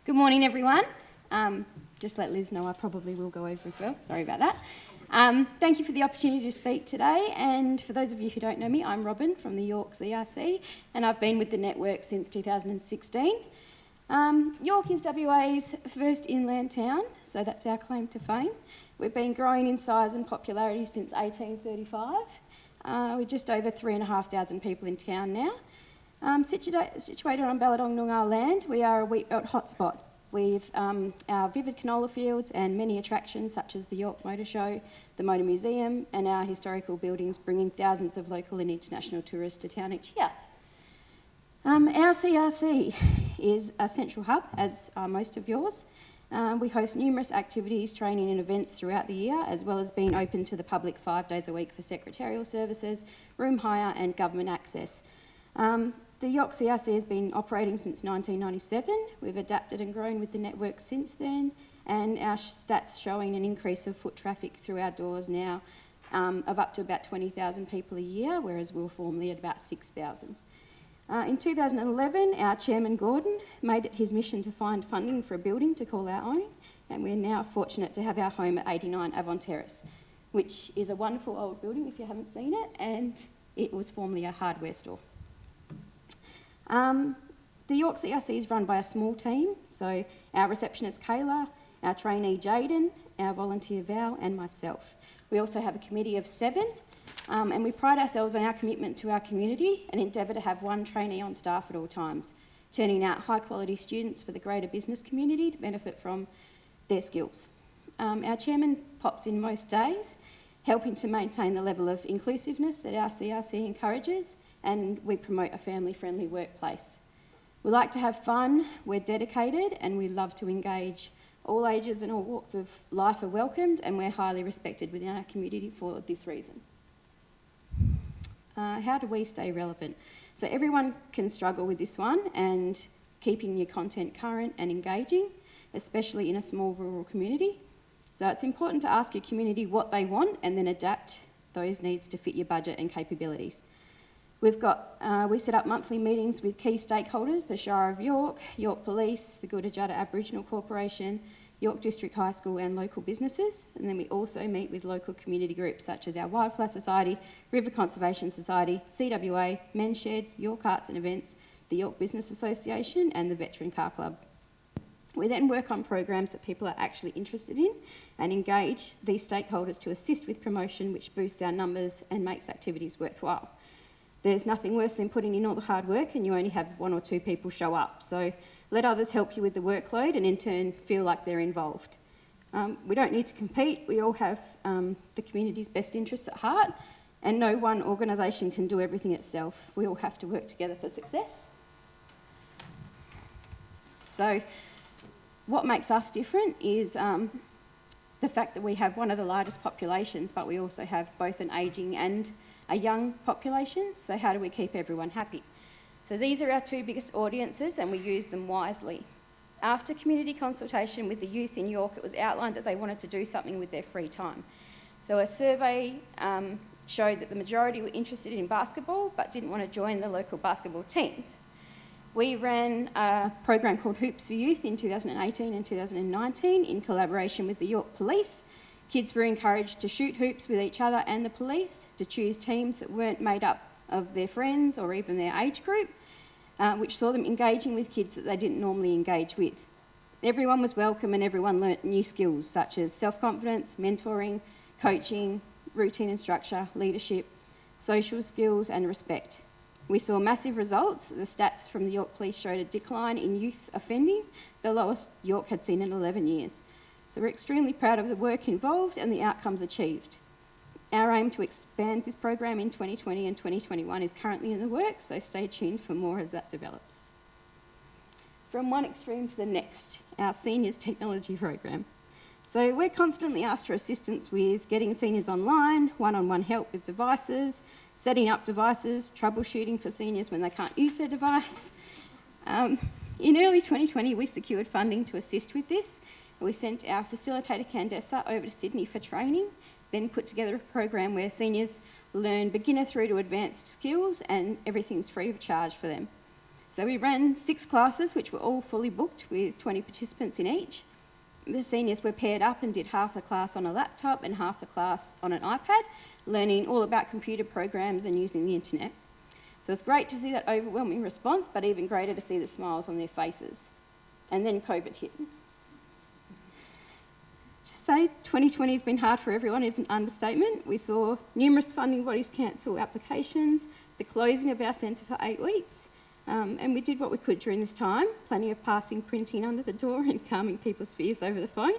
Good morning, everyone. Just let Liz know I probably will go over as well. Sorry about that. Thank you for the opportunity to speak today. And for those of you who don't know me, I'm Robin from the York CRC, and I've been with the network since 2016. York is WA's first inland town, so that's our claim to fame. We've been growing in size and popularity since 1835. We're just over 3,500 people in town now. Situated on Balladong Noongar land, we are a wheat belt hotspot with our vivid canola fields and many attractions such as the York Motor Show, the Motor Museum, and our historical buildings, bringing thousands of local and international tourists to town each year. Our CRC is a central hub, as are most of yours. We host numerous activities, training and events throughout the year, as well as being open to the public 5 days a week for secretarial services, room hire and government access. The York CRC has been operating since 1997. We've adapted and grown with the network since then, and our stats showing an increase of foot traffic through our doors now of up to about 20,000 people a year, whereas we were formerly at about 6,000. In 2011, our chairman Gordon made it his mission to find funding for a building to call our own, and we're now fortunate to have our home at 89 Avon Terrace, which is a wonderful old building if you haven't seen it, and it was formerly a hardware store. The York CRC is run by a small team, so our receptionist Kayla, our trainee Jaden, our volunteer Val and myself. We also have a committee of 7, and we pride ourselves on our commitment to our community and endeavour to have one trainee on staff at all times, turning out high quality students for the greater business community to benefit from their skills. Our chairman pops in most days, helping to maintain the level of inclusiveness that our CRC encourages, and we promote a family-friendly workplace. We like to have fun, we're dedicated, and we love to engage. All ages and all walks of life are welcomed, and we're highly respected within our community for this reason. How do we stay relevant? So everyone can struggle with this one, and keeping your content current and engaging, especially in a small rural community. So it's important to ask your community what they want and then adapt those needs to fit your budget and capabilities. We set up monthly meetings with key stakeholders, the Shire of York, York Police, the Goodajada Aboriginal Corporation, York District High School and local businesses. And then we also meet with local community groups such as our Wildflower Society, River Conservation Society, CWA, Men's Shed, York Arts and Events, the York Business Association and the Veteran Car Club. We then work on programs that people are actually interested in and engage these stakeholders to assist with promotion, which boosts our numbers and makes activities worthwhile. There's nothing worse than putting in all the hard work and you only have 1 or 2 people show up. So let others help you with the workload and in turn feel like they're involved. We don't need to compete. We all have the community's best interests at heart, and no one organisation can do everything itself. We all have to work together for success. So what makes us different is the fact that we have one of the largest populations, but we also have both an ageing and a young population. So how do we keep everyone happy? So these are our 2 biggest audiences, and we use them wisely. After community consultation with the youth in York, it was outlined that they wanted to do something with their free time. So a survey showed that the majority were interested in basketball but didn't want to join the local basketball teams. We ran a program called Hoops for Youth in 2018 and 2019 in collaboration with the York Police. Kids were encouraged to shoot hoops with each other and the police, to choose teams that weren't made up of their friends or even their age group, which saw them engaging with kids that they didn't normally engage with. Everyone was welcome and everyone learnt new skills such as self-confidence, mentoring, coaching, routine and structure, leadership, social skills and respect. We saw massive results. The stats from the York Police showed a decline in youth offending, the lowest York had seen in 11 years. So we're extremely proud of the work involved and the outcomes achieved. Our aim to expand this program in 2020 and 2021 is currently in the works, so stay tuned for more as that develops. From one extreme to the next, our seniors technology program. So we're constantly asked for assistance with getting seniors online, one-on-one help with devices, setting up devices, troubleshooting for seniors when they can't use their device. In early 2020, we secured funding to assist with this. We sent our facilitator Candace over to Sydney for training, then put together a program where seniors learn beginner through to advanced skills, and everything's free of charge for them. So we ran 6 classes, which were all fully booked with 20 participants in each. The seniors were paired up and did half the class on a laptop and half the class on an iPad, learning all about computer programs and using the internet. So it's great to see that overwhelming response, but even greater to see the smiles on their faces. And then COVID hit. To say 2020 has been hard for everyone is an understatement. We saw numerous funding bodies cancel applications, the closing of our centre for 8 weeks, and we did what we could during this time, plenty of passing printing under the door and calming people's fears over the phone.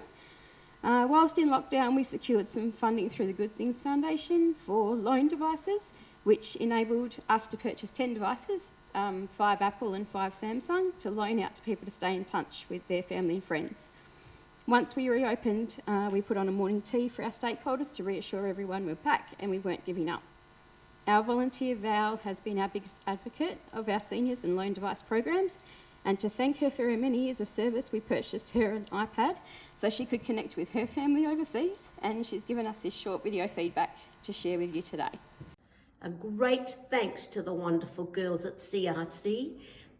Whilst in lockdown, we secured some funding through the Good Things Foundation for loan devices, which enabled us to purchase 10 devices, 5 Apple and 5 Samsung, to loan out to people to stay in touch with their family and friends. Once we reopened, we put on a morning tea for our stakeholders to reassure everyone we're back and we weren't giving up. Our volunteer Val has been our biggest advocate of our seniors and loan device programs, and to thank her for her many years of service, we purchased her an iPad so she could connect with her family overseas, and she's given us this short video feedback to share with you today. A great thanks to the wonderful girls at CRC.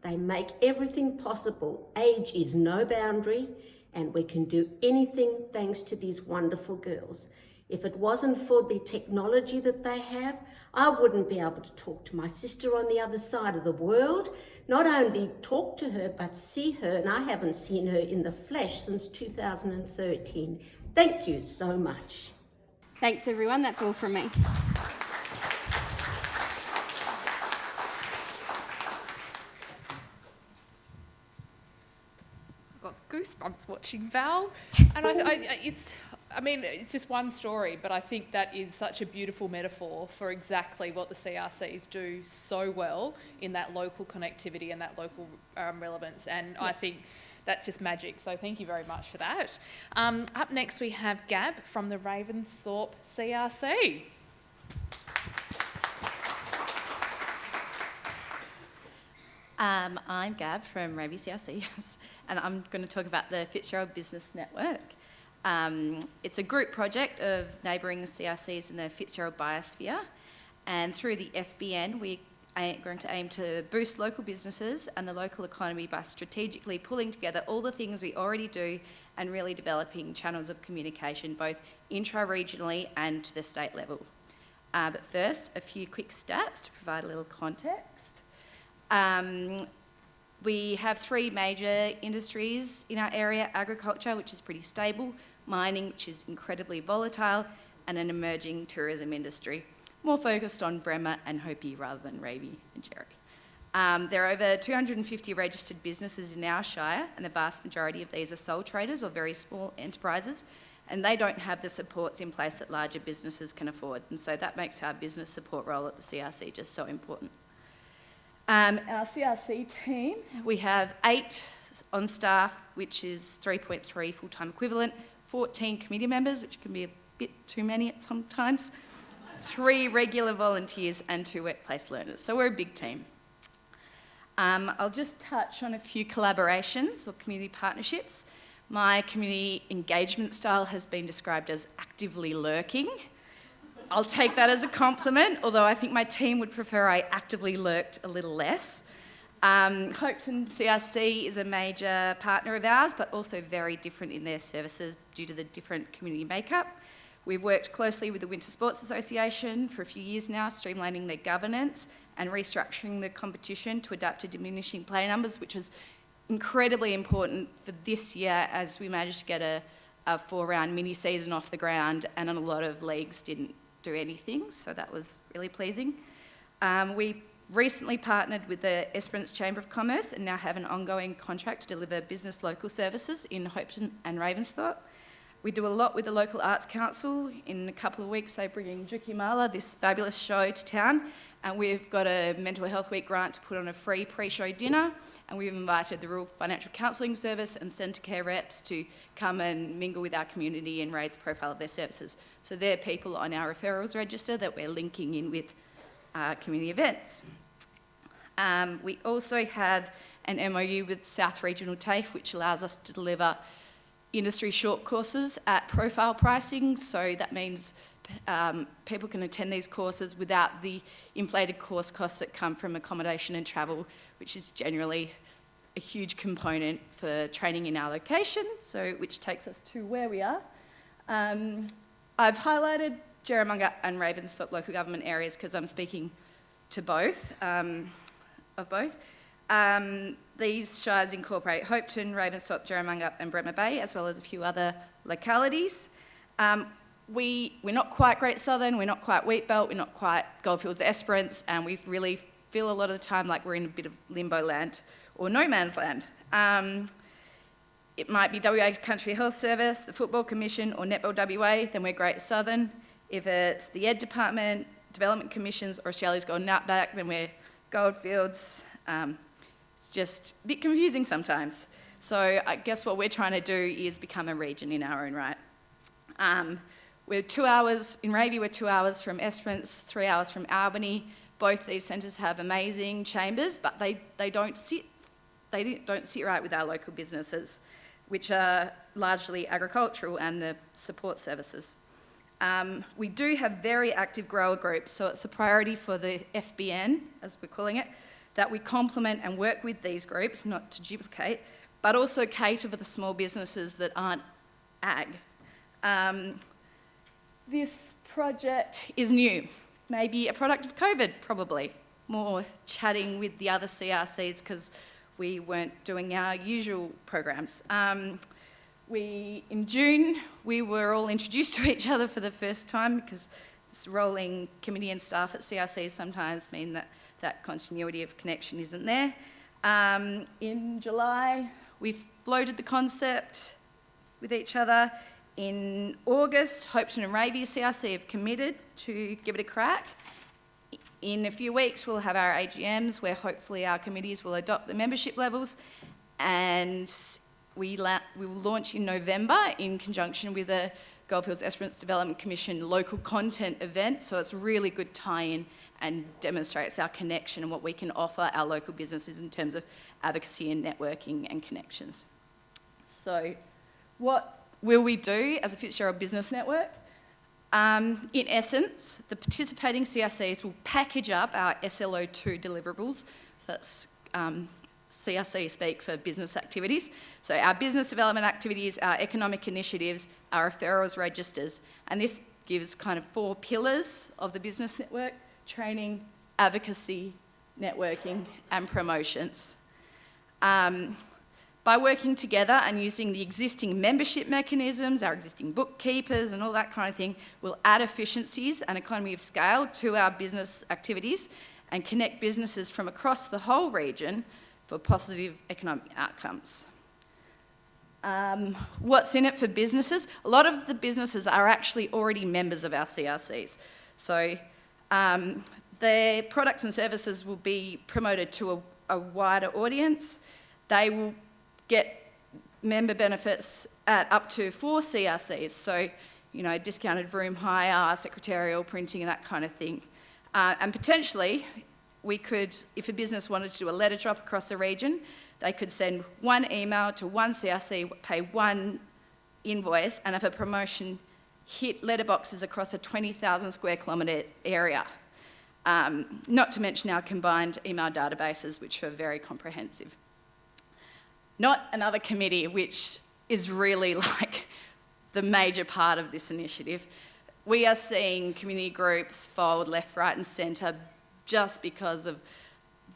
They make everything possible. Age is no boundary, and we can do anything thanks to these wonderful girls. If it wasn't for the technology that they have, I wouldn't be able to talk to my sister on the other side of the world. Not only talk to her, but see her, and I haven't seen her in the flesh since 2013. Thank you so much. Thanks everyone, that's all from me. Got goosebumps watching Val, and it's just one story, but I think that is such a beautiful metaphor for exactly what the CRCs do so well in that local connectivity and that local relevance, and I think that's just magic, so thank you very much for that. Up next we have Gab from the Ravensthorpe CRC. I'm Gab from Ravi CRCs, and I'm going to talk about the Fitzgerald Business Network. It's a group project of neighbouring CRCs in the Fitzgerald biosphere, and through the FBN we are going to aim to boost local businesses and the local economy by strategically pulling together all the things we already do and really developing channels of communication both intra-regionally and to the state level. But first, a few quick stats to provide a little context. We have 3 major industries in our area: agriculture, which is pretty stable, mining, which is incredibly volatile, and an emerging tourism industry, more focused on Bremer and Hopi rather than Ravi and Jerry. There are over 250 registered businesses in our shire, and the vast majority of these are sole traders or very small enterprises, and they don't have the supports in place that larger businesses can afford, and so that makes our business support role at the CRC just so important. Our CRC team, we have 8 on staff, which is 3.3 full-time equivalent, 14 committee members, which can be a bit too many at sometimes, 3 regular volunteers and 2 workplace learners. So we're a big team. I'll just touch on a few collaborations or community partnerships. My community engagement style has been described as actively lurking. I'll take that as a compliment, although I think my team would prefer I actively lurked a little less. Hopetoun CRC is a major partner of ours, but also very different in their services due to the different community makeup. We've worked closely with the Winter Sports Association for a few years now, streamlining their governance and restructuring the competition to adapt to diminishing player numbers, which was incredibly important for this year as we managed to get a 4-round mini-season off the ground, and a lot of leagues didn't do anything, so that was really pleasing. We recently partnered with the Esperance Chamber of Commerce and now have an ongoing contract to deliver business local services in Hopetoun and Ravensthorpe. We do a lot with the local arts council. In a couple of weeks, they're bringing Jukimala, this fabulous show, to town, and we've got a Mental Health Week grant to put on a free pre-show dinner, and we've invited the Rural Financial Counselling Service and Centre Care reps to come and mingle with our community and raise the profile of their services. So they're people on our referrals register that we're linking in with community events. We also have an MOU with South Regional TAFE, which allows us to deliver industry short courses at profile pricing. So that means people can attend these courses without the inflated course costs that come from accommodation and travel, which is generally a huge component for training in our location, so which takes us to where we are. I've highlighted Jarrahdale and Ravensthorpe local government areas because I'm speaking to both, these shires incorporate Hopetoun, Ravensthorpe, Jarrahdale and Bremer Bay, as well as a few other localities. We're not quite Great Southern, we're not quite Wheatbelt, we're not quite Goldfields Esperance, and we really feel a lot of the time like we're in a bit of limbo land or no man's land. It might be WA Country Health Service, the Football Commission, or Netball WA, then we're Great Southern. If it's the Ed Department, Development Commissions, or Australia's Golden Outback, then we're Goldfields. It's just a bit confusing sometimes. So I guess what we're trying to do is become a region in our own right. We're 2 hours, in Ravy we're 2 hours from Esperance, 3 hours from Albany. Both these centres have amazing chambers, but they don't sit right with our local businesses, which are largely agricultural and the support services. We do have very active grower groups, so it's a priority for the FBN, as we're calling it, that we complement and work with these groups, not to duplicate, but also cater for the small businesses that aren't ag. This project is new, maybe a product of COVID, probably. More chatting with the other CRCs because we weren't doing our usual programs. In June, we were all introduced to each other for the first time because this rolling committee and staff at CRCs sometimes mean that continuity of connection isn't there. In July, we floated the concept with each other. In August, Hopetoun and Ravy CRC have committed to give it a crack. In a few weeks, we'll have our AGMs where hopefully our committees will adopt the membership levels, and we will launch in November in conjunction with the Goldfields Esperance Development Commission local content event, so it's a really good tie-in and demonstrates our connection and what we can offer our local businesses in terms of advocacy and networking and connections. So what will we do as a Fitzgerald Business Network? In essence, the participating CRCs will package up our SLO2 deliverables, so that's CRC speak for business activities. So our business development activities, our economic initiatives, our referrals registers, and this gives kind of 4 pillars of the business network: training, advocacy, networking, and promotions. By working together and using the existing membership mechanisms, our existing bookkeepers and all that kind of thing, we'll add efficiencies and economy of scale to our business activities and connect businesses from across the whole region for positive economic outcomes. What's in it for businesses? A lot of the businesses are actually already members of our CRCs. So their products and services will be promoted to a wider audience. They will get member benefits at up to 4 CRCs, so, you know, discounted room hire, secretarial, printing and that kind of thing. And potentially, we could, if a business wanted to do a letter drop across the region, they could send 1 email to 1 CRC, pay 1 invoice, and if a promotion hit letterboxes across a 20,000 square kilometre area. Not to mention our combined email databases, which are very comprehensive. Not another committee, which is really like the major part of this initiative. We are seeing community groups fold left, right and centre just because of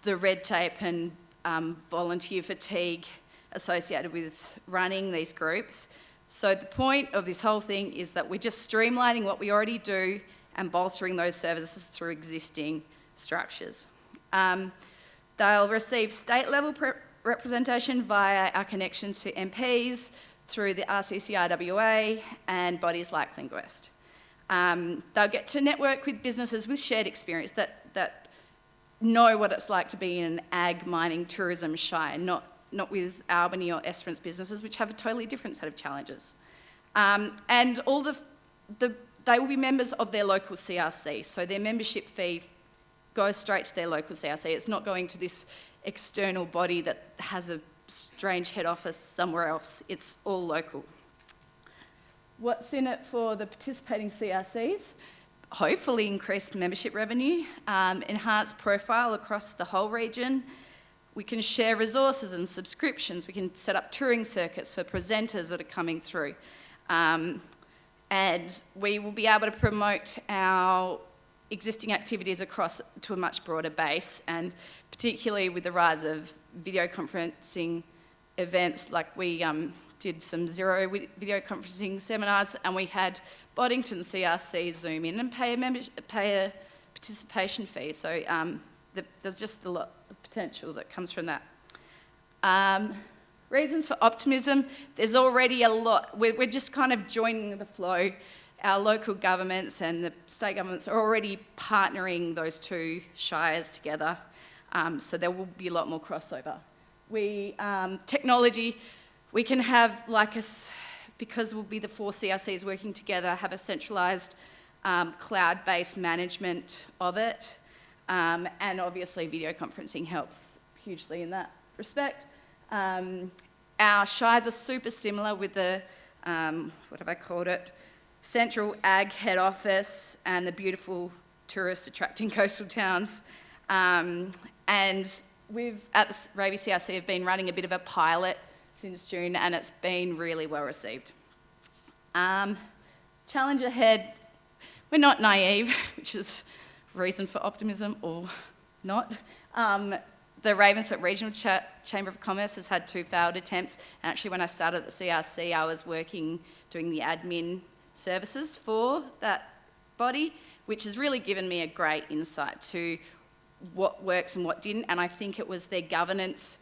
the red tape and volunteer fatigue associated with running these groups. So the point of this whole thing is that we're just streamlining what we already do and bolstering those services through existing structures. They'll receive state level representation via our connections to MPs, through the RCCRWA and bodies like Linguist. They'll get to network with businesses with shared experience that know what it's like to be in an ag, mining, tourism shire, not with Albany or Esperance businesses, which have a totally different set of challenges. And all they will be members of their local CRC, so their membership fee goes straight to their local CRC. It's not going to this external body that has a strange head office somewhere else. It's all local. What's in it for the participating CRCs? Hopefully increased membership revenue, enhanced profile across the whole region. We can share resources and subscriptions. We can set up touring circuits for presenters that are coming through. And we will be able to promote our existing activities across to a much broader base, and particularly with the rise of video conferencing events, like we did some Zero video conferencing seminars, and we had Boddington CRC Zoom in and pay a participation fee. So there's just a lot of potential that comes from that. Reasons for optimism, there's already a lot. We're just kind of joining the flow. Our local governments and the state governments are already partnering those two shires together, so there will be a lot more crossover. Technology, we can have because we'll be the 4 CRCs working together, have a centralised cloud-based management of it, and obviously video conferencing helps hugely in that respect. Our shires are super similar with the, what have I called it, Central Ag Head Office and the beautiful tourist attracting coastal towns. And we've, at the Ravy CRC, have been running a bit of a pilot since June, and it's been really well received. Challenge ahead, we're not naive, which is reason for optimism or not. The Ravensthorpe Regional Chamber of Commerce has had 2 failed attempts, and actually when I started at the CRC, I was doing the admin services for that body, which has really given me a great insight to what works and what didn't, and I think it was their governance,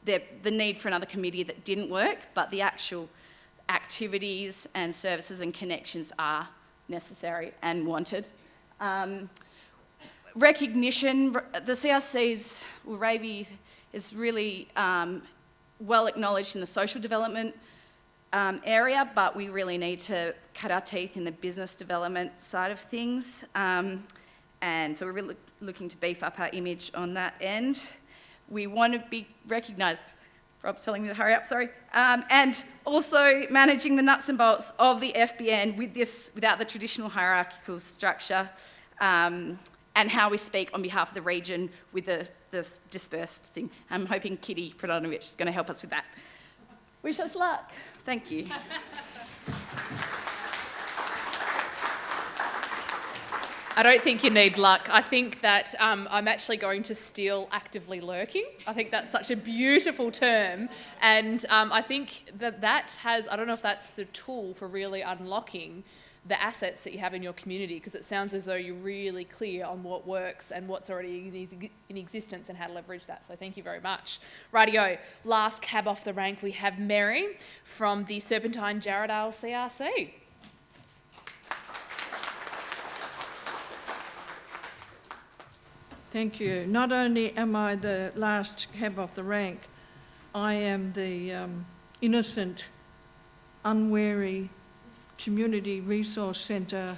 the need for another committee that didn't work, but the actual activities and services and connections are necessary and wanted. Recognition, the CRCs, Ravy is really well acknowledged in the social development area, but we really need to cut our teeth in the business development side of things. And so we're really looking to beef up our image on that end. We want to be recognised. Rob's telling me to hurry up, sorry. And also managing the nuts and bolts of the FBN without the traditional hierarchical structure, and how we speak on behalf of the region with this dispersed thing. I'm hoping Kitty Pradanovic is going to help us with that. Wish us luck. Thank you. I don't think you need luck. I think that I'm actually going to steal actively lurking. I think that's such a beautiful term. And I think that has, I don't know if that's the tool for really unlocking the assets that you have in your community, because it sounds as though you're really clear on what works and what's already in existence and how to leverage that. So thank you very much. Rightio, last cab off the rank, we have Mary from the Serpentine Jarrahdale CRC. Thank you. Not only am I the last cab off the rank, I am the innocent, unwary Community Resource Centre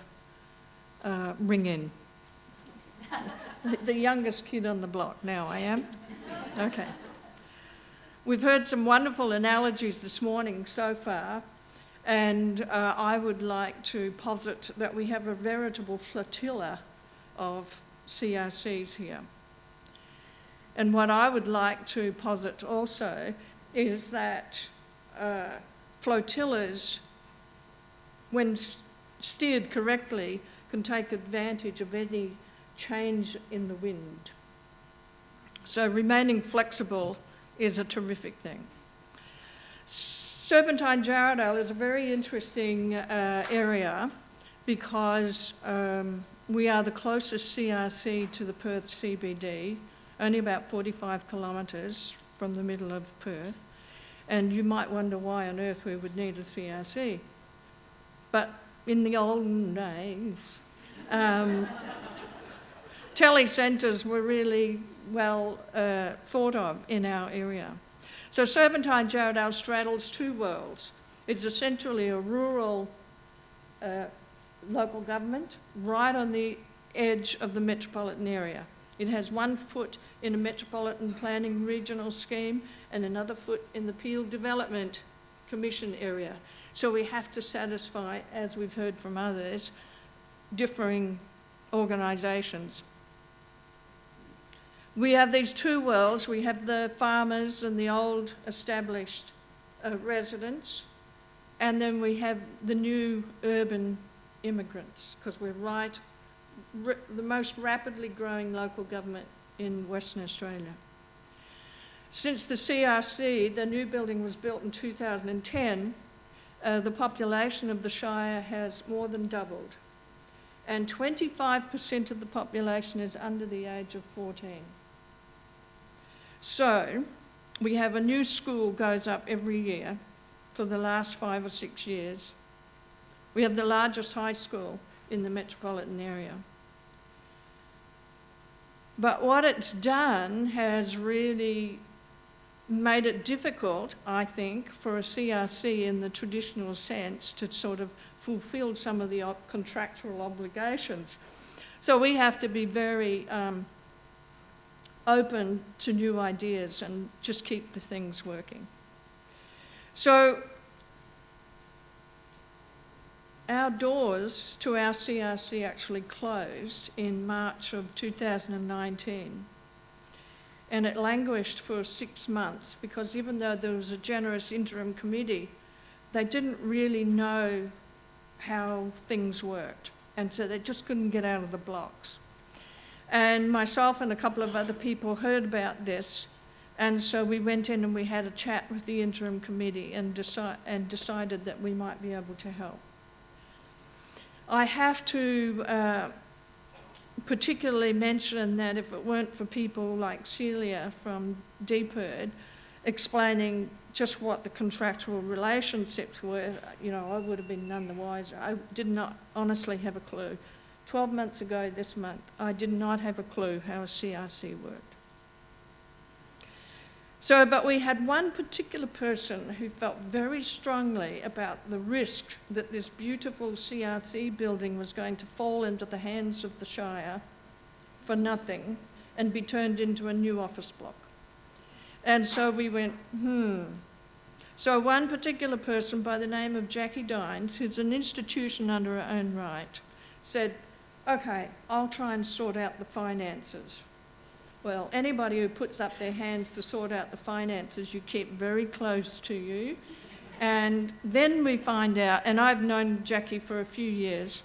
ring-in. The youngest kid on the block now, I am. Okay. We've heard some wonderful analogies this morning so far, and I would like to posit that we have a veritable flotilla of CRCs here. And what I would like to posit also is that flotillas, when steered correctly, can take advantage of any change in the wind. So remaining flexible is a terrific thing. Serpentine Jarrahdale is a very interesting area because we are the closest CRC to the Perth CBD, only about 45 kilometres from the middle of Perth. And you might wonder why on earth we would need a CRC. But in the olden days, telecentres were really well thought of in our area. So Serpentine Jarrahdale straddles two worlds. It's essentially a rural local government right on the edge of the metropolitan area. It has 1 foot in a metropolitan planning regional scheme and another foot in the Peel Development Commission area. So we have to satisfy, as we've heard from others, differing organisations. We have these two worlds. We have the farmers and the old established residents, and then we have the new urban immigrants, because we're the most rapidly growing local government in Western Australia. Since the CRC, the new building was built in 2010, the population of the Shire has more than doubled, and 25% of the population is under the age of 14. So we have a new school goes up every year for the last 5 or 6 years. We have the largest high school in the metropolitan area. But what it's done has really made it difficult, I think, for a CRC in the traditional sense to sort of fulfil some of the contractual obligations. So we have to be very open to new ideas and just keep the things working. So our doors to our CRC actually closed in March of 2019. And it languished for 6 months because even though there was a generous interim committee, they didn't really know how things worked. And so they just couldn't get out of the blocks. And myself and a couple of other people heard about this. And so we went in and we had a chat with the interim committee and decided that we might be able to help. I have to particularly mention that if it weren't for people like Celia from DPERD explaining just what the contractual relationships were, you know, I would have been none the wiser. I did not honestly have a clue. 12 months ago this month, I did not have a clue how a CRC worked. So, but we had one particular person who felt very strongly about the risk that this beautiful CRC building was going to fall into the hands of the Shire for nothing and be turned into a new office block. And so we went, So one particular person by the name of Jackie Dines, who's an institution under her own right, said, okay, I'll try and sort out the finances. Well, anybody who puts up their hands to sort out the finances, you keep very close to you. And then we find out, and I've known Jackie for a few years,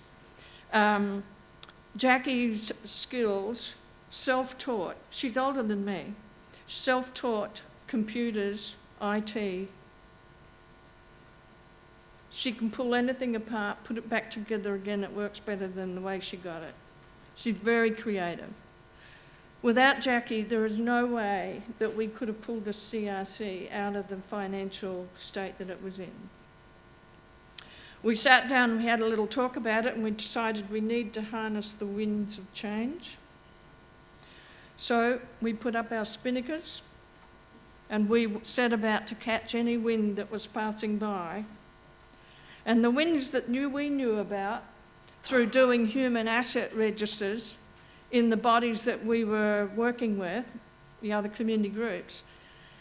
Jackie's skills, self-taught, she's older than me, self-taught computers, IT. She can pull anything apart, put it back together again, it works better than the way she got it. She's very creative. Without Jackie, there is no way that we could have pulled the CRC out of the financial state that it was in. We sat down and we had a little talk about it and we decided we need to harness the winds of change. So we put up our spinnakers and we set about to catch any wind that was passing by. And the winds that we knew about through doing human asset registers in the bodies that we were working with, the other community groups,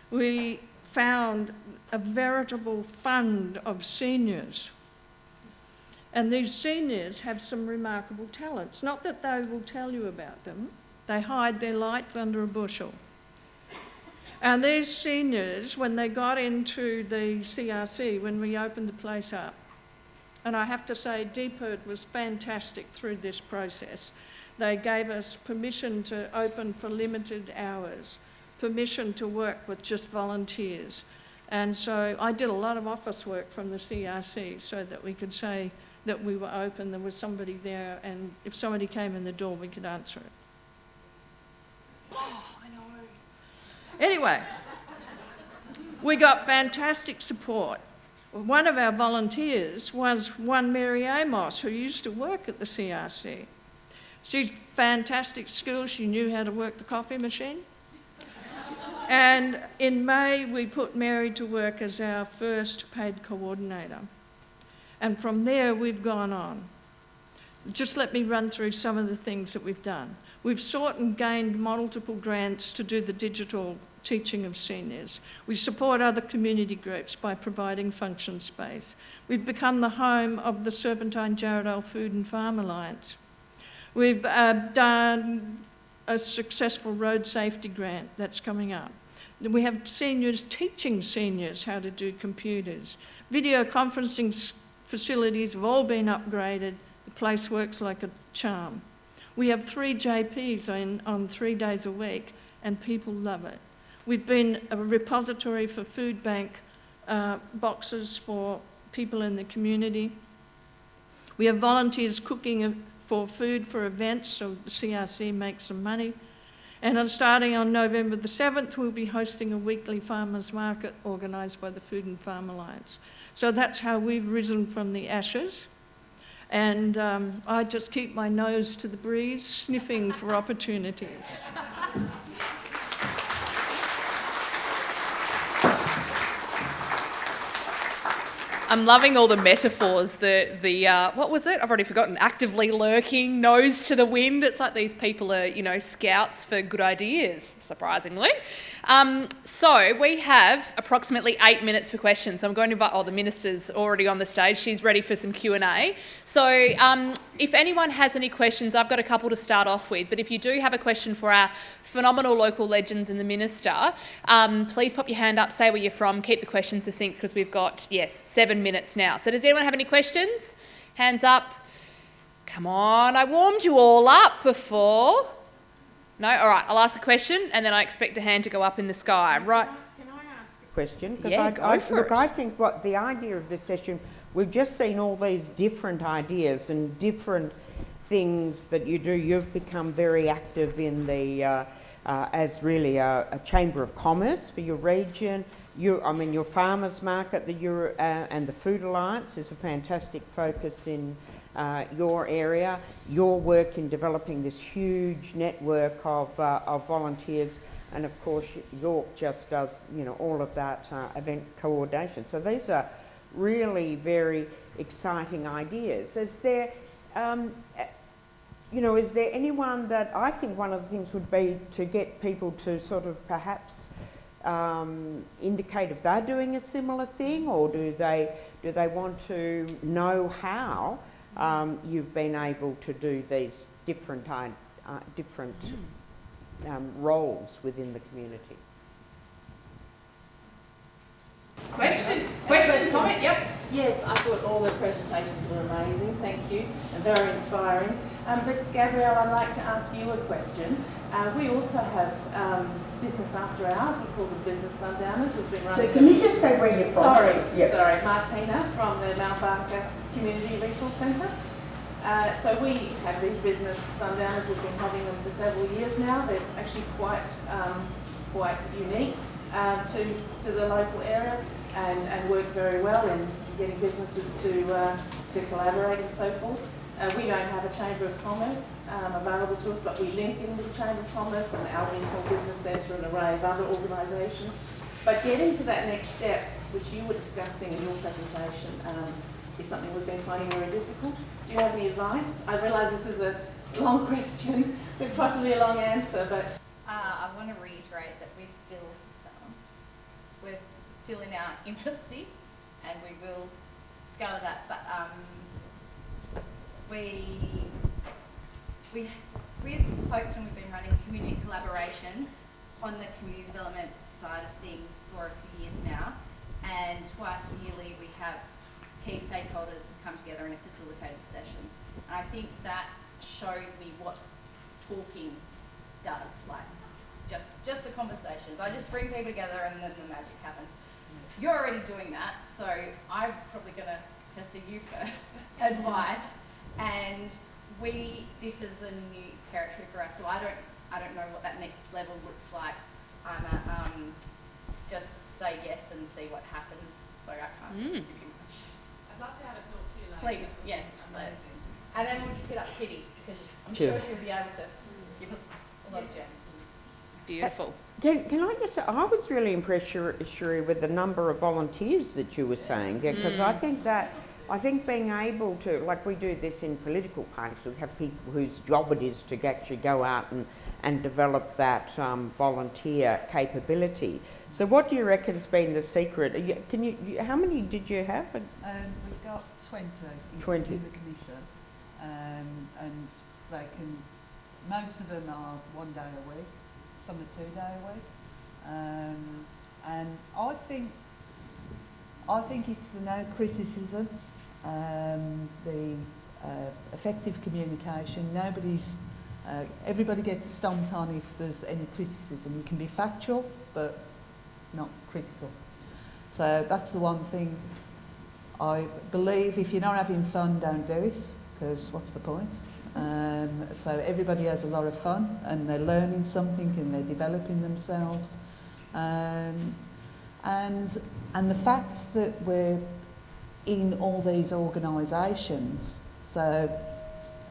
we found a veritable fund of seniors. And these seniors have some remarkable talents. Not that they will tell you about them, they hide their lights under a bushel. And these seniors, when they got into the CRC, when we opened the place up, and I have to say DPERD was fantastic through this process. They gave us permission to open for limited hours, permission to work with just volunteers. And so I did a lot of office work from the CRC so that we could say that we were open, there was somebody there, and if somebody came in the door, we could answer it. Oh, I know. Anyway, We got fantastic support. One of our volunteers was one Mary Amos, who used to work at the CRC. She's fantastic skills. She knew how to work the coffee machine. And in May, we put Mary to work as our first paid coordinator. And from there, we've gone on. Just let me run through some of the things that we've done. We've sought and gained multiple grants to do the digital teaching of seniors. We support other community groups by providing function space. We've become the home of the Serpentine Jarrahdale Food and Farm Alliance. We've done a successful road safety grant that's coming up. We have seniors teaching seniors how to do computers. Video conferencing facilities have all been upgraded. The place works like a charm. We have 3 JPs on 3 days a week, and people love it. We've been a repository for food bank boxes for people in the community. We have volunteers cooking for food for events, so the CRC makes some money. And starting on November the 7th, we'll be hosting a weekly farmers market organised by the Food and Farm Alliance. So that's how we've risen from the ashes. And I just keep my nose to the breeze, sniffing for opportunities. I'm loving all the metaphors, what was it? I've already forgotten. Actively lurking, nose to the wind. It's like these people are, scouts for good ideas, surprisingly. So we have approximately 8 minutes for questions. So I'm going to invite, the minister's already on the stage. She's ready for some Q&A. So if anyone has any questions, I've got a couple to start off with. But if you do have a question for our phenomenal local legends and the minister, please pop your hand up, say where you're from, keep the questions succinct because we've got, 7 minutes now. So does anyone have any questions? Hands up. Come on, I warmed you all up before. No? All right, I'll ask a question and then I expect a hand to go up in the sky. Right. Can I ask a question? Because Yeah, go for it. I think what the idea of this session, we've just seen all these different ideas and different things that you do. You've become very active in the, as really a chamber of commerce for your region. Your farmers market and the Food Alliance is a fantastic focus in your area. Your work in developing this huge network of volunteers, and of course York just does all of that event coordination. So these are really very exciting ideas. Is there is there anyone that, I think one of the things would be to get people to sort of perhaps indicate if they're doing a similar thing, or do they want to know how you've been able to do these different roles within the community? Question, comment, yep. Yes, I thought all the presentations were amazing, thank you, and very inspiring. But Gabrielle, I'd like to ask you a question. We also have business after hours. We call them business sundowners. We've been running. So can you just say where you're from? Sorry, Martina from the Mount Barker Community Resource Centre. So we have these business sundowners. We've been having them for several years now. They're actually quite unique to the local area, and work very well in getting businesses to collaborate and so forth. We don't have a Chamber of Commerce available to us, but we link in with the Chamber of Commerce and the Albany Small Business Centre and an array of other organisations. But getting to that next step, which you were discussing in your presentation, is something we've been finding very difficult. Do you have any advice? I realise this is a long question with possibly a long answer, but... I want to reiterate that we're still in our infancy, and we will scale that, but we've hoped, and we've been running community collaborations on the community development side of things for a few years now, and twice yearly we have key stakeholders come together in a facilitated session. And I think that showed me what talking does, like just the conversations. I just bring people together and then the magic happens. You're already doing that, so I'm probably going to pester you for advice. And this is a new territory for us, so I don't know what that next level looks like. I'm a just say yes and see what happens. So I can't give you much. I'd love to have it talk to you later. Please, yes, let's. And then we'll pick it up Kitty, because I'm sure she'll be able to give us a lot of gems. Beautiful. Can I just say, I was really impressed, Cherie, with the number of volunteers that you were saying, because I think being able to, like we do this in political parties, we have people whose job it is to actually go out and develop that volunteer capability. So what do you reckon's been the secret? How many did you have? We've got 20 in the commission, and they can, most of them are 1 day a week, some are 2 day a week, and I think it's the no criticism, the effective communication. Everybody gets stomped on if there's any criticism. You can be factual, but not critical. So that's the one thing I believe. If you're not having fun, don't do it, because what's the point? So everybody has a lot of fun, and they're learning something, and they're developing themselves. And the fact that we're in all these organisations, so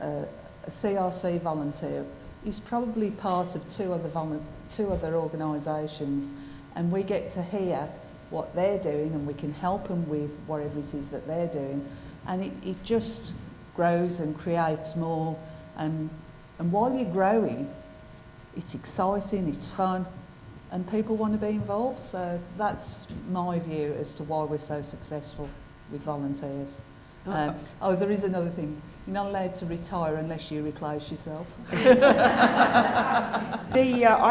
a CRC volunteer is probably part of two other organisations, and we get to hear what they're doing, and we can help them with whatever it is that they're doing, and it just grows and creates more, and while you're growing, it's exciting, it's fun, and people want to be involved. So that's my view as to why we're so successful with volunteers. There is another thing. You're not allowed to retire unless you replace yourself. I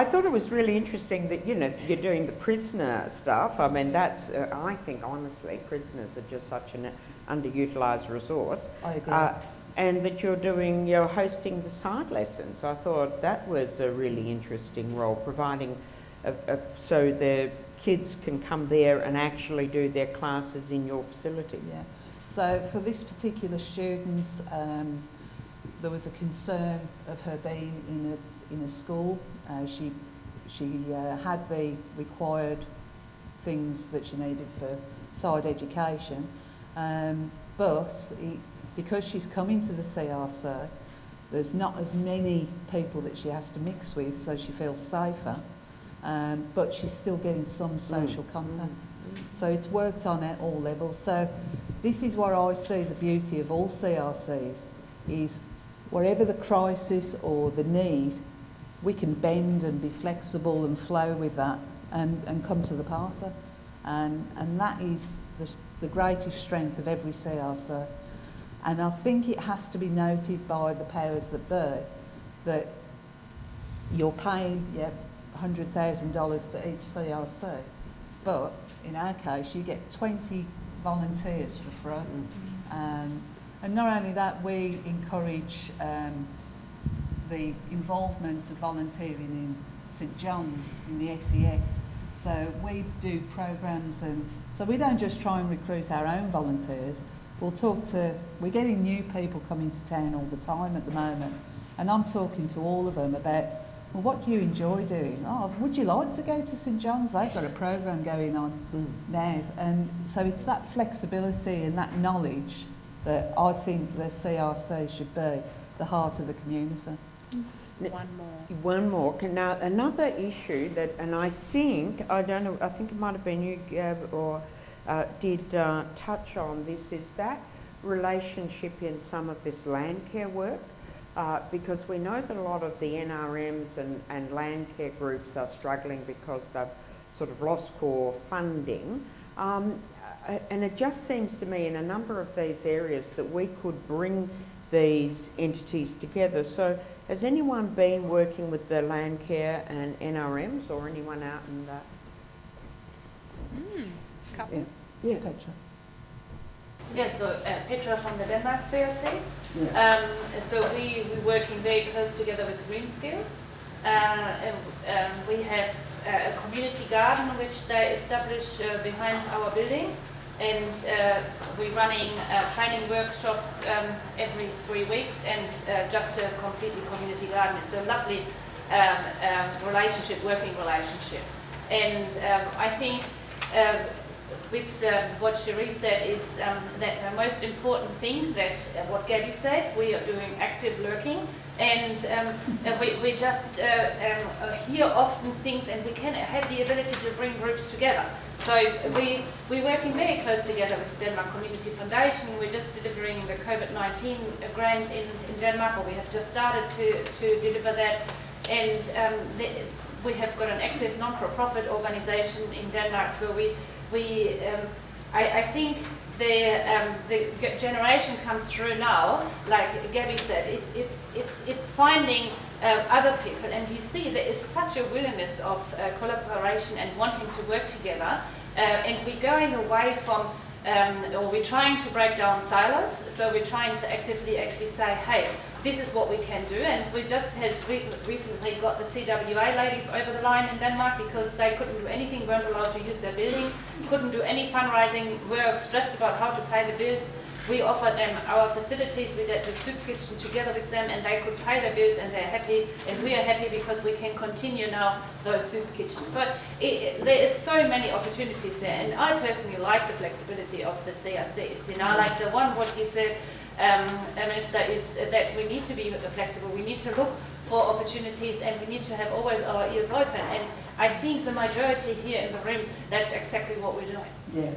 thought it was really interesting that, you're doing the prisoner stuff. I mean, that's, I think, honestly, prisoners are just such an underutilised resource. I agree. And that you're hosting the side lessons. I thought that was a really interesting role, providing so the kids can come there and actually do their classes in your facility. Yeah. So for this particular student, there was a concern of her being in a school. She had the required things that she needed for side education, but because she's coming to the CRC, there's not as many people that she has to mix with, so she feels safer, but she's still getting some social contact. So it's worked on at all levels. So this is where I see the beauty of all CRCs, is wherever the crisis or the need, we can bend and be flexible and flow with that and come to the party. And that is the greatest strength of every CRC. And I think it has to be noted by the powers that be that you're paying $100,000 to each CRC, but in our case you get 20 volunteers for free. And not only that, we encourage the involvement of volunteering in St John's, in the SES. So we do programs, and so we don't just try and recruit our own volunteers. We're getting new people coming to town all the time at the moment, and I'm talking to all of them about, well, what do you enjoy doing? Oh, would you like to go to St John's? They've got a program going on now. And so it's that flexibility and that knowledge that I think the CRC should be the heart of the community. One more. Now, another issue that, and I think it might have been you, Gab, or did touch on this, is that relationship in some of this land care work, because we know that a lot of the NRMs and land care groups are struggling because they've sort of lost core funding, and it just seems to me in a number of these areas that we could bring these entities together. So has anyone been working with the land care and NRMs, or anyone out in that? Couple. Yeah, Petra. Yeah, so Petra from the Denmark CRC. So we're working very close together with Green Skills. We have a community garden which they established behind our building, and we're running training workshops every 3 weeks, and just a completely community garden. It's a lovely working relationship. And I think with what Cherie said is that the most important thing that what Gabby said, we are doing active lurking, and we just hear often things, and we can have the ability to bring groups together. So we're working very close together with Denmark Community Foundation. We're just delivering the COVID-19 grant in Denmark, or we have just started to deliver that. And we have got an active non-for-profit organisation in Denmark. So I think the generation comes through now, like Gabby said, it's finding other people, and you see there is such a willingness of collaboration and wanting to work together, and we're going away from, or we're trying to break down silos, so we're trying to actively actually say, hey, this is what we can do. And we just had recently got the CWA ladies over the line in Denmark because they couldn't do anything, weren't allowed to use their building, couldn't do any fundraising, were stressed about how to pay the bills. We offered them our facilities, we did the soup kitchen together with them, and they could pay their bills, and they're happy, and we are happy because we can continue now those soup kitchens. So there is so many opportunities there, and I personally like the flexibility of the CRCs. You know, like the one what he said, Minister, is that we need to be flexible, we need to look for opportunities, and we need to have always our ears open. And I think the majority here in the room, that's exactly what we're doing. Yeah.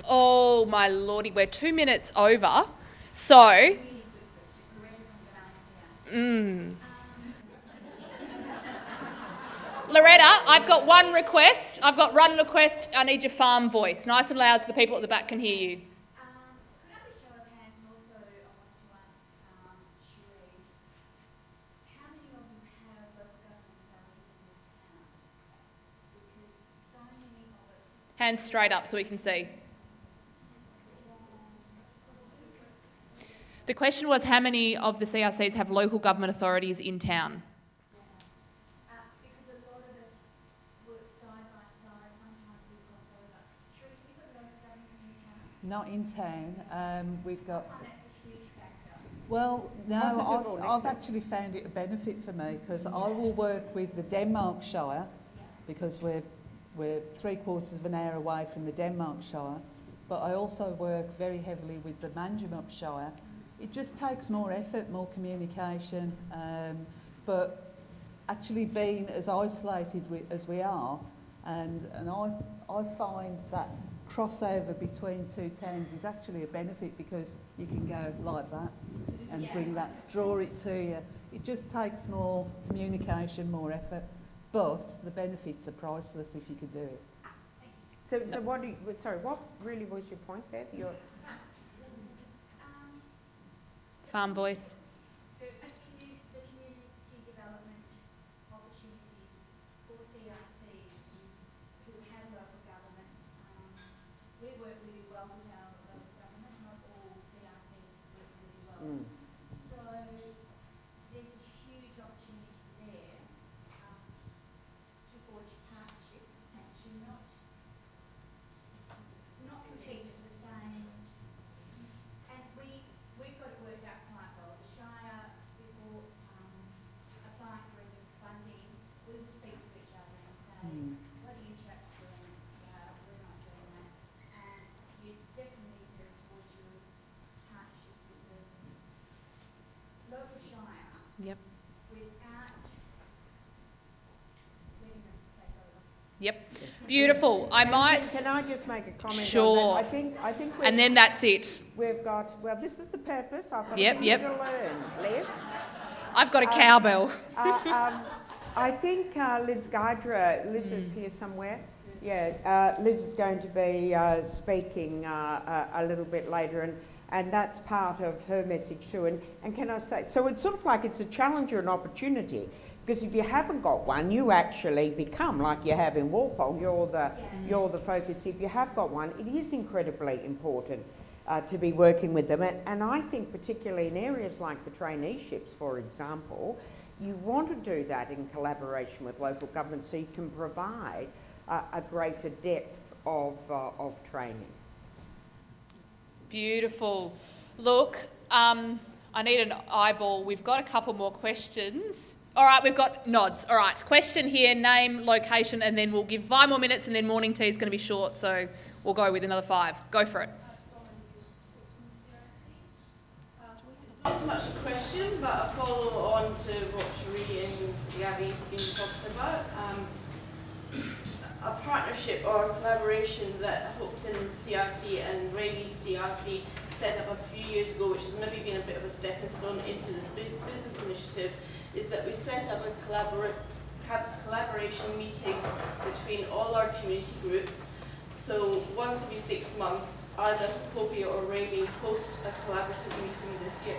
Oh my lordy, we're 2 minutes over. So, Loretta, I've got one request. I've got one request. I need your farm voice, nice and loud so the people at the back can hear you. Hands straight up so we can see. The question was, how many of the CRCs have local government authorities in town? Because a lot of us work side by side, sometimes we cross over. Sure, you've got local government in town? Not in town. We've got... That's a huge factor. Well, no, I've actually found it a benefit for me because I will work with the Denmark Shire because we're 3/4 of an hour away from the Denmark Shire, but I also work very heavily with the Manjimup Shire. It just takes more effort, more communication, but actually being as isolated as we are, and I find that crossover between two towns is actually a benefit because you can go like that and bring that, draw it to you. It just takes more communication, more effort. But the benefits are priceless if you could do it. So what really was your point there? Farm voice. The community development opportunities for CRCs who have local governments. We work really well with our local government, not all CRCs work really well. So there's a huge opportunity there to forge partnerships and to not compete at the same. And we've got it worked out quite well. The Shire, before applying for any funding, we will speak to each other and say, what are you chaps doing? We're not doing that. And you definitely need to forge your partnerships with the local Shire. Yep. Without letting them take over. Yep. Beautiful. Can I just make a comment Sure. on that? I think and then that's it. We've got, well, this is the purpose. I've got Yep. to learn, Liz. I've got a cowbell. I think Liz is here somewhere. Yeah, Liz is going to be speaking a little bit later, and that's part of her message too. And can I say, so it's sort of like it's a challenge or an opportunity, because if you haven't got one, you actually become, like you have in Walpole, you're the focus. If you have got one, it is incredibly important to be working with them. And I think particularly in areas like the traineeships, for example, you want to do that in collaboration with local government so you can provide a greater depth of training. Beautiful. Look, I need an eyeball. We've got a couple more questions. All right, we've got nods. All right, question here, name, location, and then we'll give 5 more minutes, and then morning tea is going to be short, so we'll go with another 5. Go for it. Not so much a question, but a follow on to what Cherie and Gabby's been talking about. A partnership or a collaboration that Hopetoun CRC and Rady's CRC set up a few years ago, which has maybe been a bit of a stepping stone into this business initiative, is that we set up a collaboration meeting between all our community groups. So once every 6 months, either Poppy or Rady host a collaborative meeting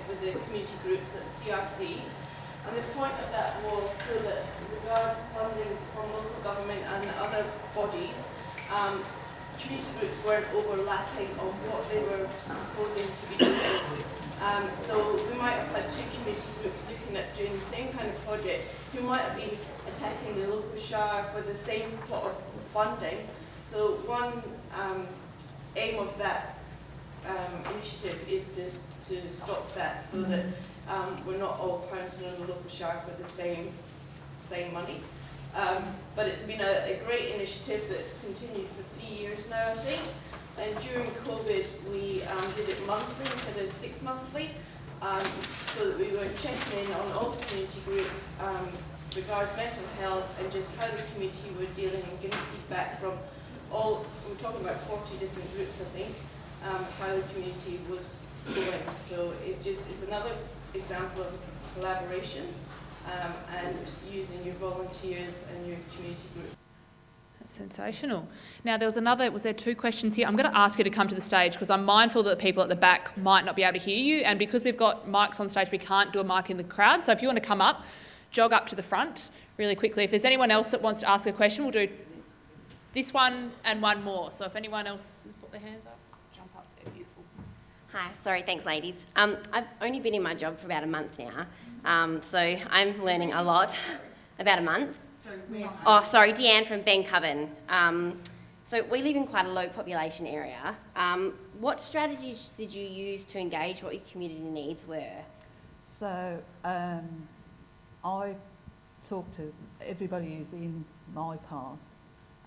with the community groups at the CRC. And the point of that was so that regards funding from local government and other bodies, community groups weren't overlapping of what they were proposing to be doing. So we might have had 2 community groups looking at doing the same kind of project who might have been attacking the local shire for the same pot of funding. So one aim of that initiative is to stop that so that we're not all pouncing on the local shire for the same money. But it's been a great initiative that's continued for 3 years now, I think. And during COVID, we did it monthly instead of 6 monthly, so that we were checking in on all the community groups regards mental health and just how the community were dealing and giving feedback from all, we're talking about 40 different groups, I think, how the community was going. So it's another example of collaboration and using your volunteers and your community group. That's sensational. Now, was there 2 questions here? I'm going to ask you to come to the stage because I'm mindful that the people at the back might not be able to hear you, and because we've got mics on stage, we can't do a mic in the crowd. So if you want to come up, jog up to the front really quickly. If there's anyone else that wants to ask a question, we'll do this one and one more. So if anyone else has put their hands up, jump up there, beautiful. Hi, sorry, thanks ladies. I've only been in my job for about a month now, so I'm learning a lot. About a month. Sorry, Deanne from Ben Coven. So we live in quite a low population area. What strategies did you use to engage what your community needs were? So I talk to everybody who's in my path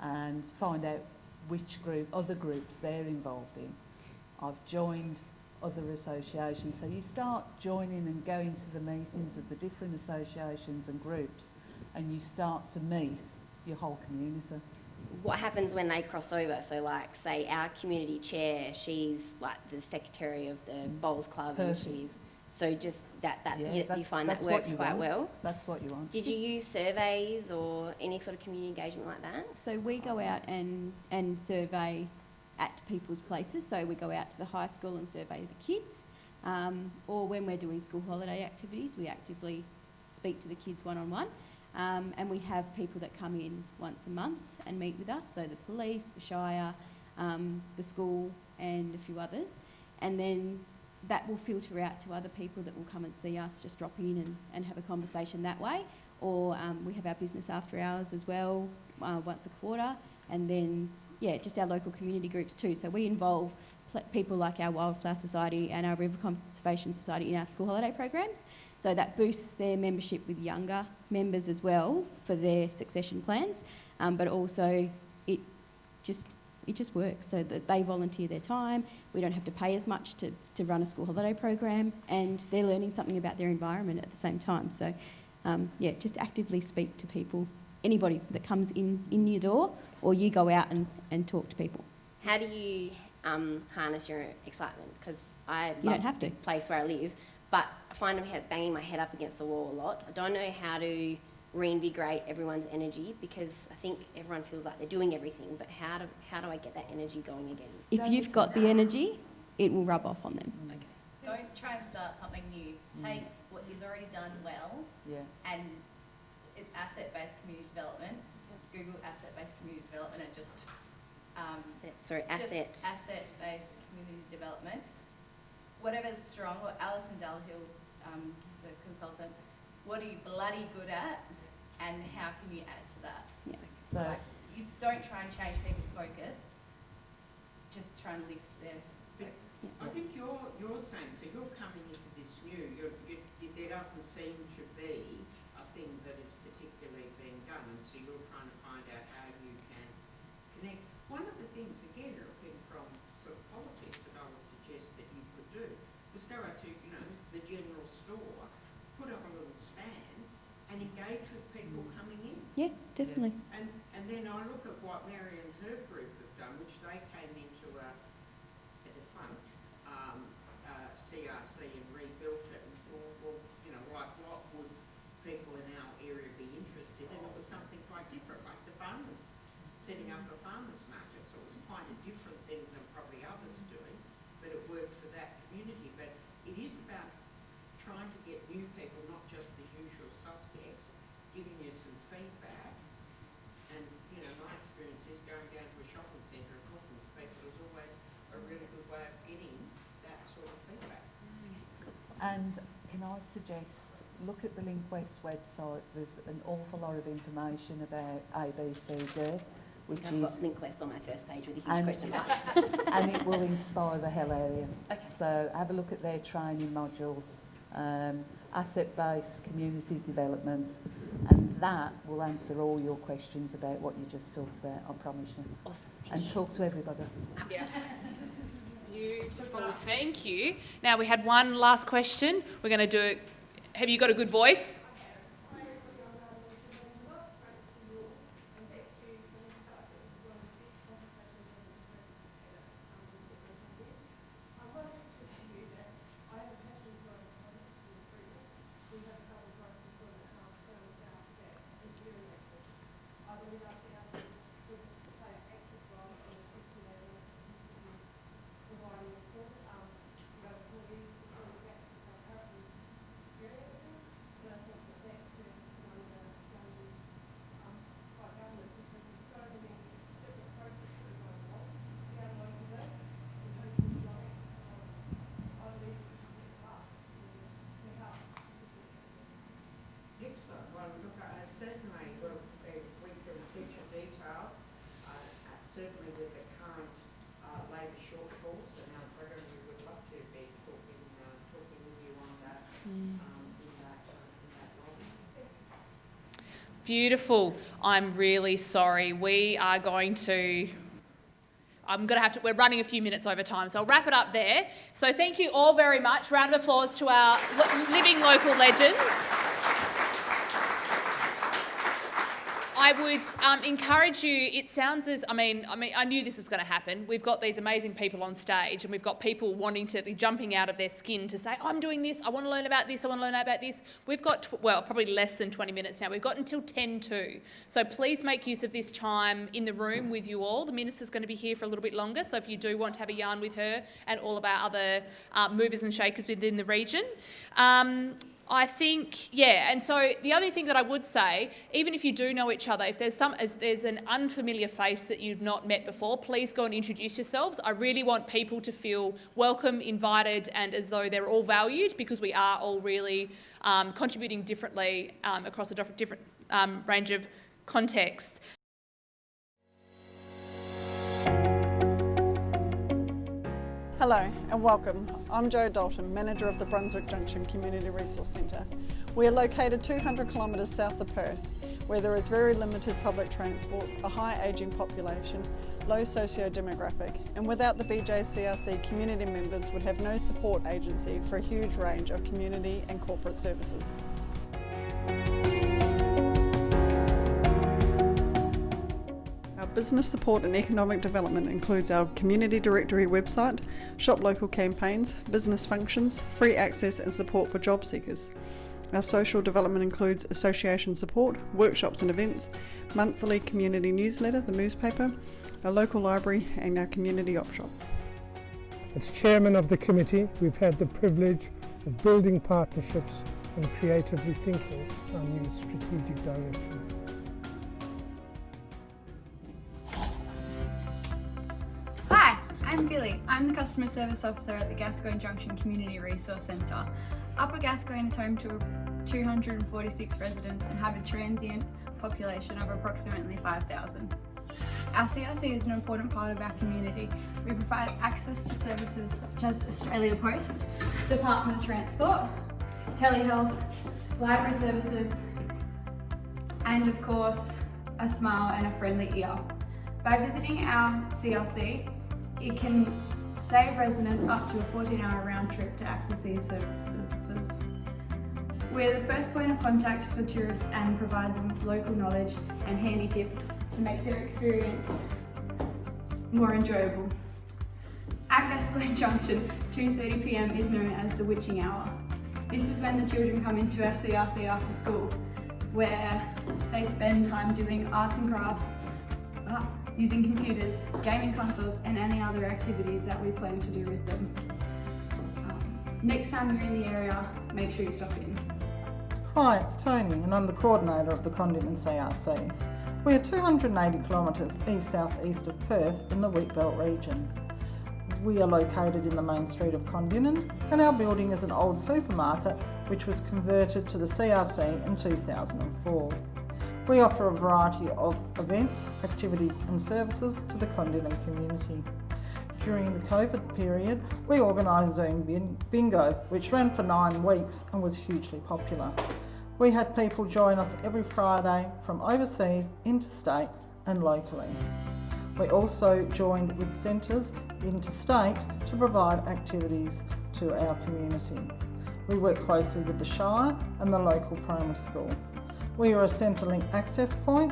and find out which other groups they're involved in. I've joined other associations, so you start joining and going to the meetings of the different associations and groups, and you start to meet your whole community. What happens when they cross over? So like, say, our community chair, she's like the secretary of the bowls club. Perfect. And she's, so just you find that that's works quite well? That's what you want. Did you use surveys or any sort of community engagement like that? So we go out and survey at people's places. So we go out to the high school and survey the kids. Or when we're doing school holiday activities, we actively speak to the kids one-on-one. And we have people that come in once a month and meet with us. So the police, the shire, the school and a few others. And then that will filter out to other people that will come and see us, just drop in and have a conversation that way. Or we have our business after hours as well, once a quarter. And then, just our local community groups too. So we involve people like our Wildflower Society and our River Conservation Society in our school holiday programs. So that boosts their membership with younger members as well for their succession plans. But also it just works so that they volunteer their time. We don't have to pay as much to run a school holiday program, and they're learning something about their environment at the same time. So just actively speak to people, anybody that comes in your door, or you go out and talk to people. How do you harness your excitement? Because I You love don't have to. the place where I live, but I find I'm banging my head up against the wall a lot. I don't know how to reinvigorate everyone's energy, because I think everyone feels like they're doing everything, but how do I get that energy going again? If you've got the energy, it will rub off on them. Okay. Don't try and start something new. Take what is already done well, and it's asset-based community development. Google asset-based community development and just asset-based community development. Whatever's strong, or Alison Dalhill is a consultant, what are you bloody good at, and how can you add to that? Yeah. So You don't try and change people's focus, just try and lift their focus. I think you're saying, so you're coming into this new, there doesn't seem to be a thing and engage with people coming in. Yeah, definitely. And then I look at what Mary and her group have done, which they came into a defunct CRC and rebuilt it and thought, well, you know, like what would people in our area be interested in? It was something quite different, like the farmers, setting up a farmers market. So it was quite a different thing than probably others are doing, but it worked for that community. But it is about trying to get new people, not just the usual suspects, giving you some feedback. And, you know, my experience is going down to a shopping centre and talking to people is always a really good way of getting that sort of feedback. And can I suggest, look at the Link West website. There's an awful lot of information about ABCD, which I've got is... Link West on my first page with a huge question mark. And it will inspire the hell out of you. Okay. So have a look at their training modules, asset-based community development, and that will answer all your questions about what you just talked about, I promise you. Awesome. And talk to everybody. Yeah. Beautiful, thank you. Now we had one last question. We're going to do it. Have you got a good voice? Well, look, certainly, well, if we can feature details, certainly with the current labour shortfalls and our program, we would love to be talking with you on that, in that lobby. Beautiful. I'm really sorry. We are going to... we're running a few minutes over time, so I'll wrap it up there. So thank you all very much. Round of applause to our living local legends. I would encourage you, it sounds as, I knew this was going to happen. We've got these amazing people on stage and we've got people wanting to be jumping out of their skin to say, I'm doing this, I want to learn about this, I want to learn about this. We've got, probably less than 20 minutes now. We've got until 10:02. So please make use of this time in the room with you all. The Minister's going to be here for a little bit longer, so if you do want to have a yarn with her and all of our other movers and shakers within the region. I think, and so the other thing that I would say, even if you do know each other, if there's an unfamiliar face that you've not met before, please go and introduce yourselves. I really want people to feel welcome, invited, and as though they're all valued, because we are all really contributing differently across a different range of contexts. Hello and welcome. I'm Jo Dalton, Manager of the Brunswick Junction Community Resource Centre. We are located 200 kilometres south of Perth, where there is very limited public transport, a high ageing population, low socio-demographic, and without the BJCRC, community members would have no support agency for a huge range of community and corporate services. Our business support and economic development includes our community directory website, shop local campaigns, business functions, free access and support for job seekers. Our social development includes association support, workshops and events, monthly community newsletter, the newspaper, our local library and our community op shop. As chairman of the committee, we've had the privilege of building partnerships and creatively thinking our new strategic direction. Hi, I'm Billy. I'm the Customer Service Officer at the Gascoyne Junction Community Resource Centre. Upper Gascoyne is home to 246 residents and have a transient population of approximately 5,000. Our CRC is an important part of our community. We provide access to services such as Australia Post, Department of Transport, telehealth, library services, and of course, a smile and a friendly ear. By visiting our CRC, it can save residents up to a 14-hour round trip to access these services. We're the first point of contact for tourists and provide them with local knowledge and handy tips to make their experience more enjoyable. At Gascoyne Junction, 2:30 p.m. is known as the witching hour. This is when the children come into our CRC after school, where they spend time doing arts and crafts, using computers, gaming consoles and any other activities that we plan to do with them. Next time you're in the area, make sure you stop in. Hi, it's Tony and I'm the coordinator of the Condon CRC. We are 280 kilometres east-south-east of Perth in the Wheatbelt region. We are located in the main street of Condon and our building is an old supermarket which was converted to the CRC in 2004. We offer a variety of events, activities and services to the Condon community. During the COVID period, we organised Zoom Bingo, which ran for 9 weeks and was hugely popular. We had people join us every Friday from overseas, interstate and locally. We also joined with centres interstate to provide activities to our community. We work closely with the Shire and the local primary school. We are a Centrelink access point,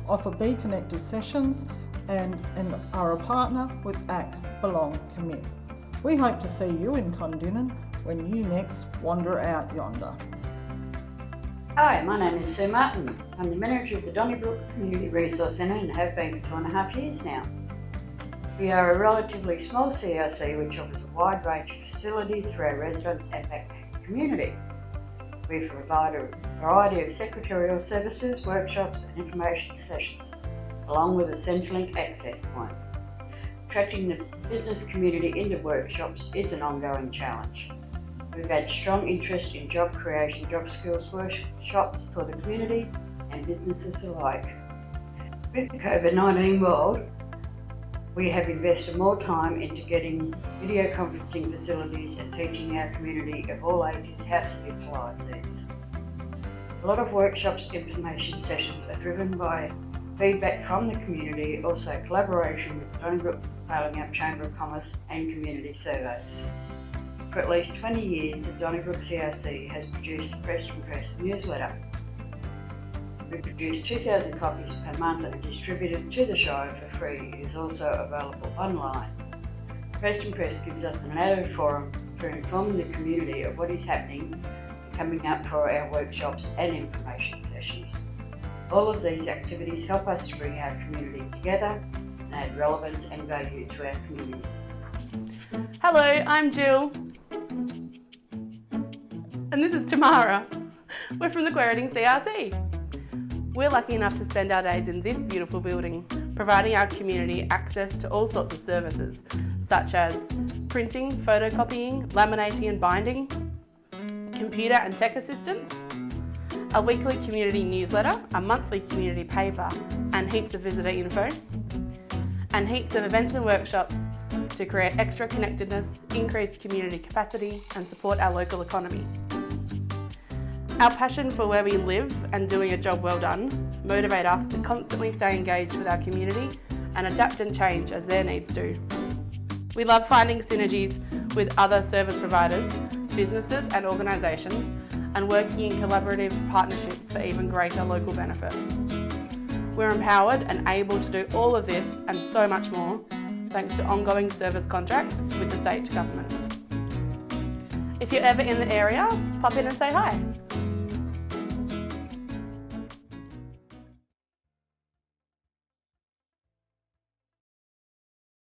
offer Be Connected sessions and are a partner with ACT Belong Commit. We hope to see you in Condon when you next wander out yonder. Hi, my name is Sue Martin. I'm the manager of the Donnybrook Community Resource Centre and have been for 2.5 years now. We are a relatively small CRC which offers a wide range of facilities for our residents and backpacker community. We provide a variety of secretarial services, workshops and information sessions, along with a Centrelink access point. Attracting the business community into workshops is an ongoing challenge. We've had strong interest in job creation, job skills workshops for the community and businesses alike. With the COVID-19 world, we have invested more time into getting video conferencing facilities and teaching our community of all ages how to utilise these. A lot of workshops and information sessions are driven by feedback from the community, also collaboration with the Donnybrook Chamber of Commerce and community surveys. For at least 20 years, the Donnybrook CRC has produced the Preston Press newsletter. We produce 2,000 copies per month and are distributed to the Shire for free. It is also available online. Preston Press gives us an added forum for informing the community of what is happening and coming up for our workshops and information sessions. All of these activities help us to bring our community together and add relevance and value to our community. Hello, I'm Jill. And this is Tamara. We're from the Querriting CRC. We're lucky enough to spend our days in this beautiful building, providing our community access to all sorts of services, such as printing, photocopying, laminating and binding, computer and tech assistance, a weekly community newsletter, a monthly community paper, and heaps of visitor info, and heaps of events and workshops to create extra connectedness, increase community capacity, and support our local economy. Our passion for where we live and doing a job well done motivate us to constantly stay engaged with our community and adapt and change as their needs do. We love finding synergies with other service providers, businesses and organisations, and working in collaborative partnerships for even greater local benefit. We're empowered and able to do all of this and so much more thanks to ongoing service contracts with the state government. If you're ever in the area, pop in and say hi.